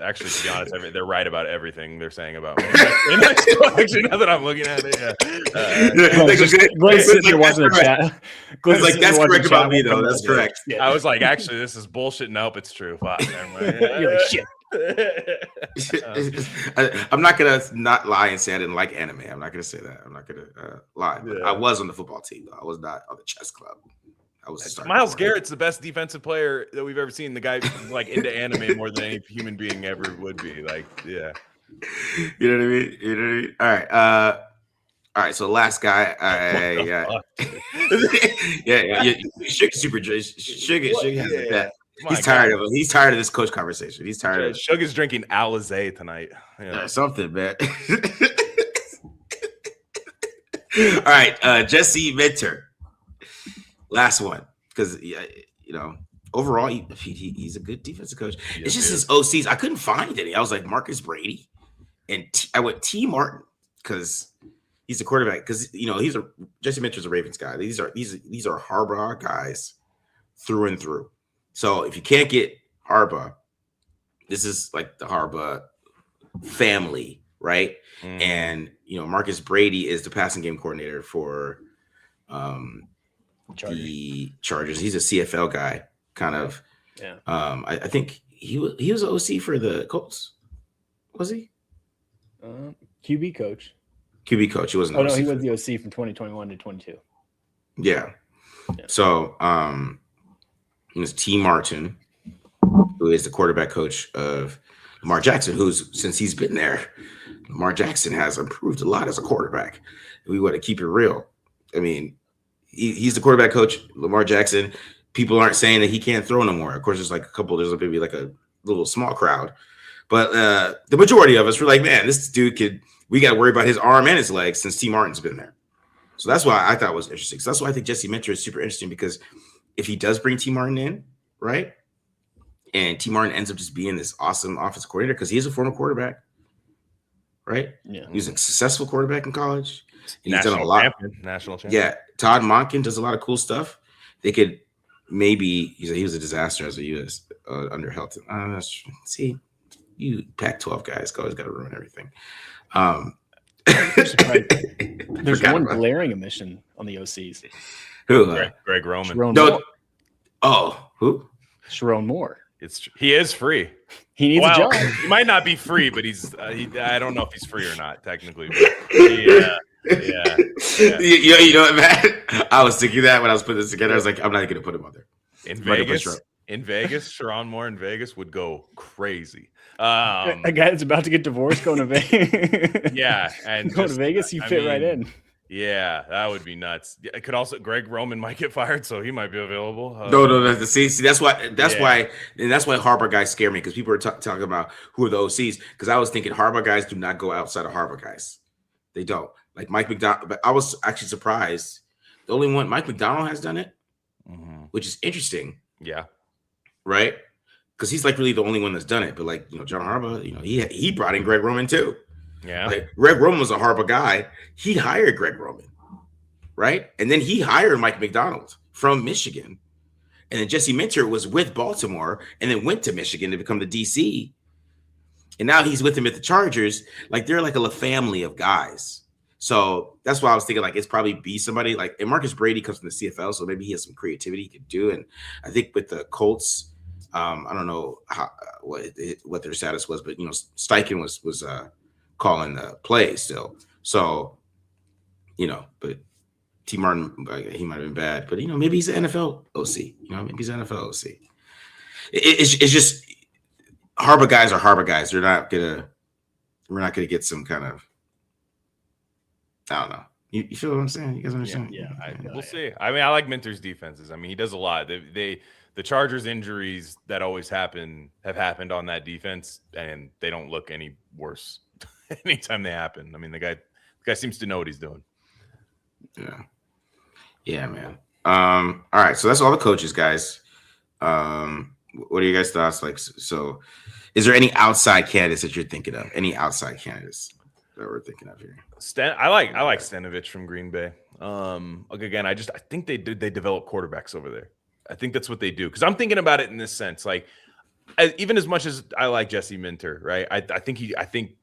Actually, to be honest, they're right about everything they're saying about me. Actually, now that I'm looking at it, Glenn's sitting here watching the chat. Glenn's like, that's correct about me, though. That's correct. Yeah. I was like, actually, this is bullshit. Nope, it's true. You're like, shit. I'm not gonna not lie and say I didn't like anime. I'm not gonna say that. I'm not gonna lie. But I was on the football team, though. I was not on the chess club. Miles Garrett's the best defensive player that we've ever seen. The guy like into anime more than any human being ever would be. Like, yeah. You know what I mean? All right. So last guy, Sugar. He's tired of it. He's tired of this coach conversation. He's tired of it. Sugar's drinking Alizé tonight. Something, man. All right, Jesse Minter. Last one, because overall, he's a good defensive coach. Yes, It's just he his is. OCs. I couldn't find any. I was like Marcus Brady, and I went T Martin because he's a quarterback. Because Jesse Mitchell's a Ravens guy. These are Harbaugh guys through and through. So if you can't get Harbaugh, this is like the Harbaugh family, right? And Marcus Brady is the passing game coordinator for the Chargers. He's a CFL guy, kind of. Yeah. I think he was an OC for the Colts. Was he? QB coach. QB coach. He wasn't. Oh no, he was the OC from 2021 to 22. Yeah. So it was T Martin, who is the quarterback coach of Lamar Jackson, who's, since he's been there, Lamar Jackson has improved a lot as a quarterback. We want to keep it real. I mean, he's the quarterback coach, Lamar Jackson. People aren't saying that he can't throw no more. Of course, there's maybe like a little small crowd. But the majority of us were like, man, this dude we got to worry about his arm and his legs since T Martin's been there. So that's why I thought it was interesting. So that's why I think Jesse Minter is super interesting, because if he does bring T Martin in, right, and T Martin ends up just being this awesome offensive coordinator, because he is a former quarterback, right? Yeah. He was a successful quarterback in college. And he's National done a lot. National champion. Yeah. Todd Monken does a lot of cool stuff. They could maybe, he was a disaster as a U.S. Under Helton. See, you Pac-12 guys always got to ruin everything. There's one glaring omission on the OCs. Who? Greg Roman. Who? Sharon Moore. He is free. He needs a job. He might not be free, but he's. I don't know if he's free or not technically. Yeah. You know what, man? I was thinking that when I was putting this together. I was like, I'm not going to put him on there. In Vegas, Sharon Moore in Vegas would go crazy. A guy that's about to get divorced going to Vegas. Yeah, and going to Vegas, you fit right in. Yeah, that would be nuts. It could also, Greg Roman might get fired, so he might be available. No. See, that's why Harbaugh guys scare me, because people are talking about who are the OCs. Because I was thinking Harbaugh guys do not go outside of Harbaugh guys. They don't. Like Mike McDonald, but I was actually surprised. The only one, Mike McDonald, has done it, which is interesting. Yeah. Right? Because he's like really the only one that's done it. But like, John Harbaugh, he brought in Greg Roman too. Yeah. Like Greg Roman was a Harbaugh guy. He hired Greg Roman. Right? And then he hired Mike McDonald from Michigan. And then Jesse Minter was with Baltimore and then went to Michigan to become the DC. And now he's with him at the Chargers. Like, they're like a family of guys. So that's why I was thinking, like, it's probably be somebody like, and Marcus Brady comes from the CFL, so maybe he has some creativity he could do. And I think with the Colts, I don't know what their status was, but Steichen was calling the play still. So, but T Martin, he might have been bad, but maybe he's an NFL OC. Maybe he's an NFL OC. It's just Harbaugh guys are Harbaugh guys. We're not gonna get some kind of, I don't know. You feel what I'm saying? You guys understand? Yeah. We'll see. I mean, I like Minter's defenses. I mean, he does a lot. The Chargers injuries that always have happened on that defense, and they don't look any worse anytime they happen. I mean, the guy seems to know what he's doing. Yeah, man. All right, so that's all the coaches, guys. What are you guys' thoughts? Like, so is there any outside candidates that you're thinking of? Any outside candidates that we're thinking of here? I like Stenovich from Green Bay. Again, I think they develop quarterbacks over there. I think that's what they do. Because I'm thinking about it in this sense, like, even as much as I like Jesse Minter, right? I think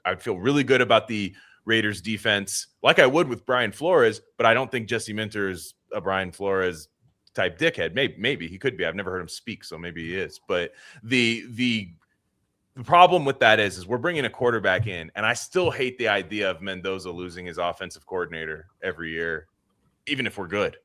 I'd feel really good about the Raiders defense, like I would with Brian Flores, but I don't think Jesse Minter is a Brian Flores type dickhead. Maybe he could be. I've never heard him speak, so maybe he is. But the problem with that is we're bringing a quarterback in, and I still hate the idea of Mendoza losing his offensive coordinator every year, even if we're good.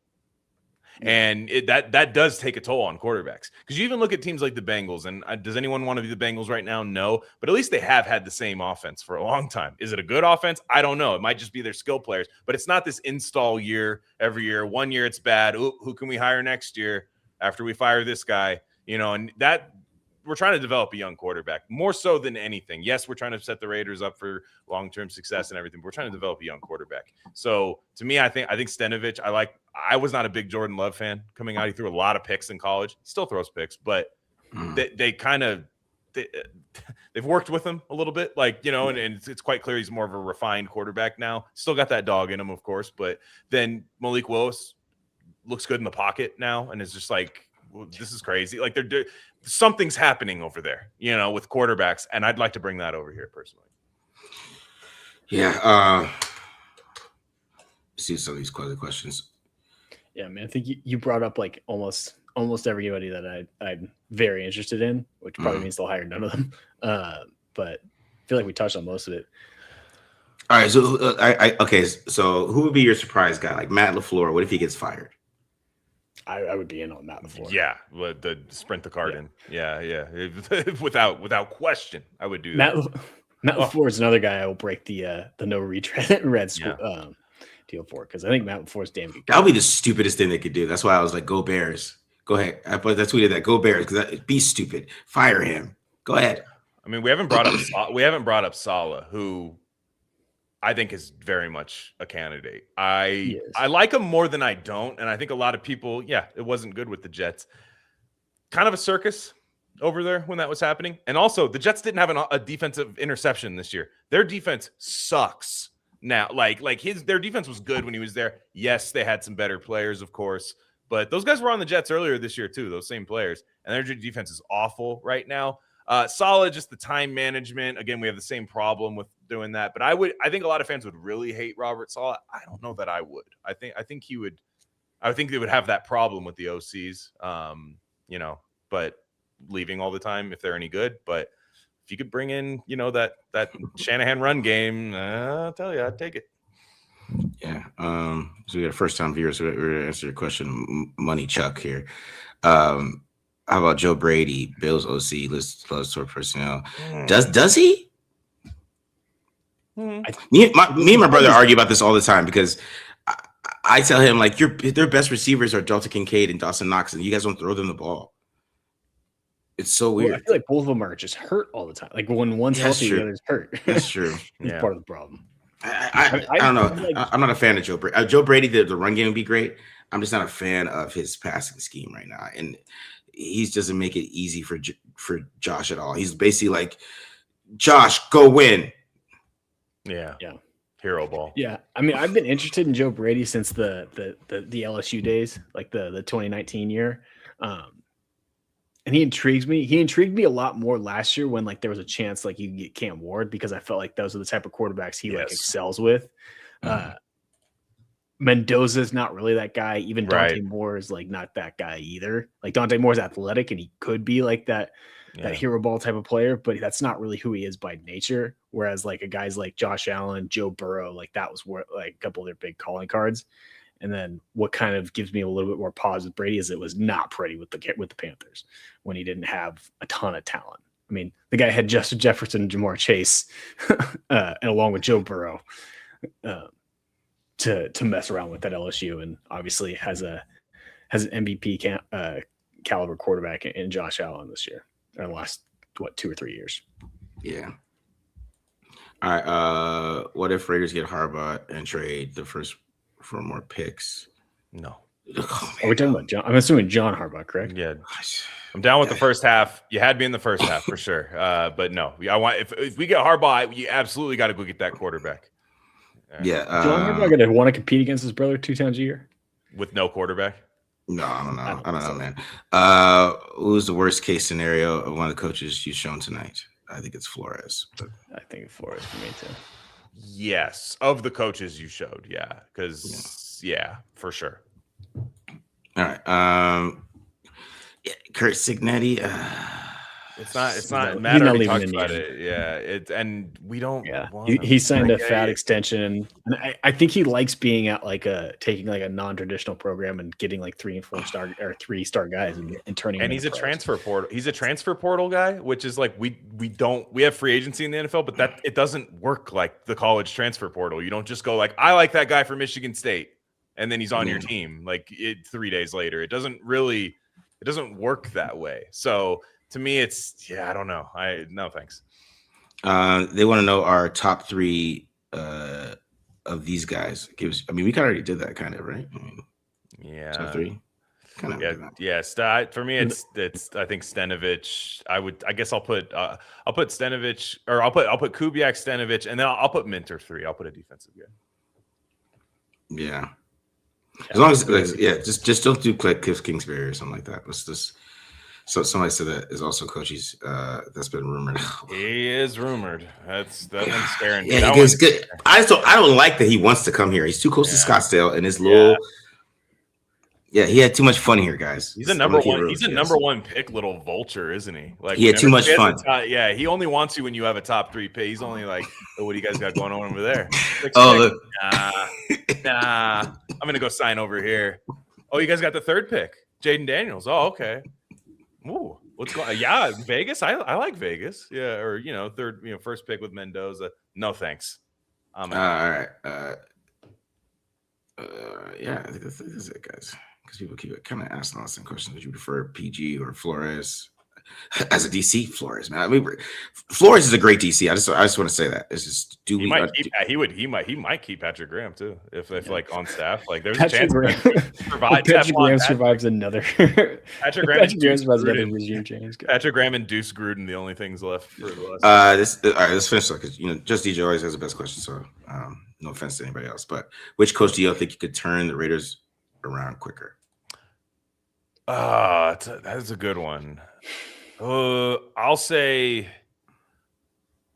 And that does take a toll on quarterbacks, because you even look at teams like the Bengals, and does anyone want to be the Bengals right now? No, but at least they have had the same offense for a long time. Is it a good offense? I don't know. It might just be their skill players, but it's not this install year every year. 1 year it's bad. Ooh, who can we hire next year after we fire this guy? And that trying to develop a young quarterback more so than anything. Yes, we're trying to set the Raiders up for long-term success and everything, but we're trying to develop a young quarterback. So to me, I think Stenovich, I was not a big Jordan Love fan coming out. He threw a lot of picks in college. He still throws picks, but they've worked with him a little bit, like, you know, and it's quite clear he's more of a refined quarterback now. Still got that dog in him, of course, but then Malik Willis looks good in the pocket now, and it's just like, well, this is crazy. Like something's happening over there, you know, with quarterbacks, and I'd like to bring that over here personally. Yeah. See some of these questions. Yeah, man. I think you brought up like almost everybody that I'm very interested in, which probably means they'll hire none of them. But I feel like we touched on most of it. All right. So okay. So who would be your surprise guy? Like Matt LaFleur. What if he gets fired? I would be in on Matt LaFleur. Yeah, the sprint the card in. Yeah. without question, I would do Matt that. Matt LaFleur is another guy I will break the no retread red school deal for, because I think Matt LaFleur is damn good. That would be the stupidest thing they could do. That's why I was like, go Bears. Go ahead. I tweeted that. Go Bears, because be stupid. Fire him. Go ahead. I mean, we haven't brought up Saleh, who I think is very much a candidate. I like him more than I don't, and I think a lot of people, it wasn't good with the Jets. Kind of a circus over there when that was happening. And also, the Jets didn't have a defensive interception this year. Their defense sucks now. Their defense was good when he was there. Yes, they had some better players, of course, but those guys were on the Jets earlier this year too, those same players, and their defense is awful right now. Solid, just the time management. Again, we have the same problem with doing that. But I think a lot of fans would really hate Robert Saleh. I don't know that I would. I think he would. I think they would have that problem with the OCs. You know, but leaving all the time if they're any good. But if you could bring in, you know, that Shanahan run game, I'll tell you, I'd take it. Yeah. So we got a first time viewer, so we're gonna answer your question, Money Chuck here. How about Joe Brady, Bills OC, list sort personnel? Does he? Me and my brother argue about this all the time, because I tell him, like, their best receivers are Delta Kincaid and Dawson Knox, and you guys don't throw them the ball. It's so weird. I feel like both of them are just hurt all the time. Like when one's healthy, the other's hurt. That's true. That's part of the problem. I don't know. I'm not a fan of Joe Brady. Joe Brady, the run game would be great. I'm just not a fan of his passing scheme right now, and he doesn't make it easy for Josh at all. He's basically like, Josh, go win. Yeah. Hero ball. Yeah, I mean, I've been interested in Joe Brady since the LSU days, like the 2019 year, and he intrigues me. He intrigued me a lot more last year when like there was a chance like you could get Cam Ward, because I felt like those are the type of quarterbacks he like excels with. Mendoza's not really that guy. Even Dante Moore is like not that guy either. Like Dante Moore's athletic and he could be like that hero ball type of player, but that's not really who he is by nature. Whereas like a guys like Josh Allen, Joe Burrow, like that was like a couple of their big calling cards. And then what kind of gives me a little bit more pause with Brady is it was not pretty with the Panthers when he didn't have a ton of talent. I mean, the guy had Justin Jefferson and Jamar Chase, and along with Joe Burrow, to mess around with at LSU, and obviously has an MVP caliber quarterback in Josh Allen this year, or the last 2 or 3 years. Yeah. All right. What if Raiders get Harbaugh and trade the first for more picks? No. Are we talking about John? I'm assuming John Harbaugh, correct? Yeah. I'm down with the first half. You had me in the first half for sure. But no, I want if we get Harbaugh, you absolutely got to go get that quarterback. Yeah. John Harbaugh going to want to compete against his brother 2 times a year with no quarterback? No, I don't know, man. Who's the worst case scenario of one of the coaches you've shown tonight? I think it's Flores. But I think it's Flores for me too. Yes, of the coaches you showed, because for sure. All right. Kurt Signetti. It's not. Matt already talked about it. And we don't. Yeah, he signed a fat extension, and I think he likes being at like taking like a non-traditional program and getting like 3 and 4 star or 3-star guys and turning. And he's a transfer portal. He's a transfer portal guy, which is like we have free agency in the NFL, but that it doesn't work like the college transfer portal. You don't just go like, I like that guy from Michigan State, and then he's on your team like 3 days later. It doesn't work that way. So To me, it's I don't know. No thanks. They want to know our top 3 of these guys. We kind of already did that, kind of, right? Top 3. Kind of. For me, it's I think Stenovich. I guess I'll put Stenovich, or I'll put Kubiak, Stenovich, and then I'll put Minter 3. I'll put a defensive guy. Yeah. As long as just don't do Cliff Kingsbury or something like that. Let's just. So somebody said that is also Coachy's. That's been rumored. He is rumored. That one's scaring me. Yeah, it's good. I don't like that he wants to come here. He's too close to Scottsdale, and his little. Yeah, he had too much fun here, guys. He's a number one. He's a number one pick, little vulture, isn't he? Like he had too much fun. He only wants you when you have a top 3 pick. He's only like, oh, what do you guys got going on over there? Look. Nah. I'm gonna go sign over here. Oh, you guys got the 3rd pick, Jaden Daniels. Oh, okay. Ooh, what's going on? Yeah, Vegas. I like Vegas. Yeah, or 3rd, first pick with Mendoza. No thanks. All right. I think this is it, guys. Because people keep kind of asking us some questions. Would you prefer PG or Flores? As a DC, Flores, man. Flores is a great DC. I just want to say that. It's just he might keep Patrick Graham too if like on staff. Like there's Patrick a chance Patrick Graham survives another. Patrick Graham survives another regime change. Patrick Graham and Deuce Gruden, the only things left for the last. All right, let's finish because just DJ always has the best question. So no offense to anybody else, but which coach do you think you could turn the Raiders around quicker? That is a good one. I'll say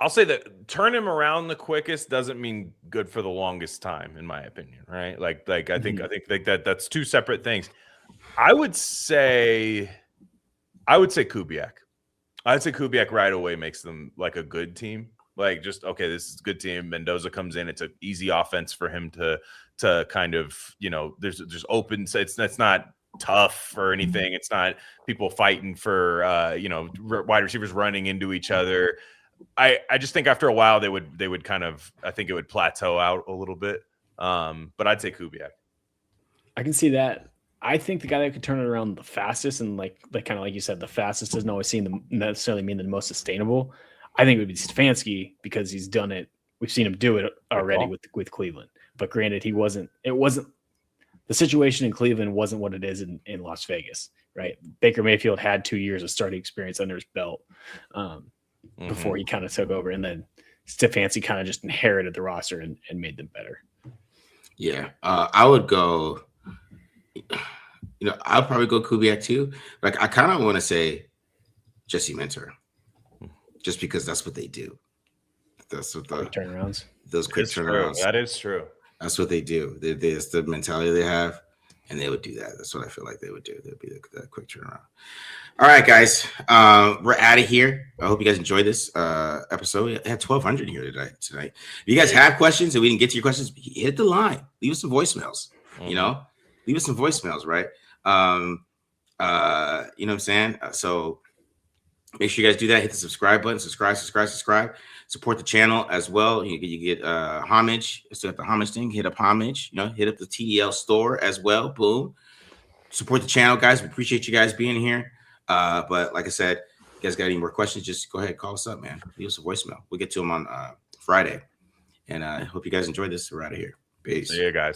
that turn him around the quickest doesn't mean good for the longest time, in my opinion, right? Like I think that's 2 separate things. I would say Kubiak. I'd say Kubiak right away makes them like a good team. Like just okay, this is a good team. Mendoza comes in, it's an easy offense for him to kind of there's open. So it's not tough or anything. It's not people fighting for wide receivers running into each other. I just think after a while they would kind of, I think it would plateau out a little bit. But I'd say Kubiak. I can see that. I think the guy that could turn it around the fastest, and like kind of like you said, the fastest doesn't always necessarily mean the most sustainable. I think it would be Stefanski because he's done it. We've seen him do it already with Cleveland. But granted, the situation in Cleveland wasn't what it is in Las Vegas, right? Baker Mayfield had 2 years of starting experience under his belt before he kind of took over. And then Stefanski kind of just inherited the roster and made them better. Yeah. I would go, I'll probably go Kubiak too. Like I kind of want to say Jesse Minter just because that's what they do. That's what quick turnarounds. Those quick turnarounds. That is true. That's what they do. It's the mentality they have, and they would do that. That's what I feel like they would do. They'd be that quick turnaround. All right, guys. We're out of here. I hope you guys enjoyed this episode. We had 1,200 here tonight. If you guys have questions and we didn't get to your questions, hit the line. Leave us some voicemails. Leave us some voicemails, right? You know what I'm saying? So make sure you guys do that. Hit the subscribe button. Subscribe. Support the channel as well. You get homage. So at the homage thing, hit up homage. Hit up the TDL store as well. Boom. Support the channel, guys. We appreciate you guys being here. But like I said, if you guys got any more questions, just go ahead, call us up, man. Leave us a voicemail. We'll get to them on Friday. And I hope you guys enjoyed this. We're out of here. Peace. See you guys.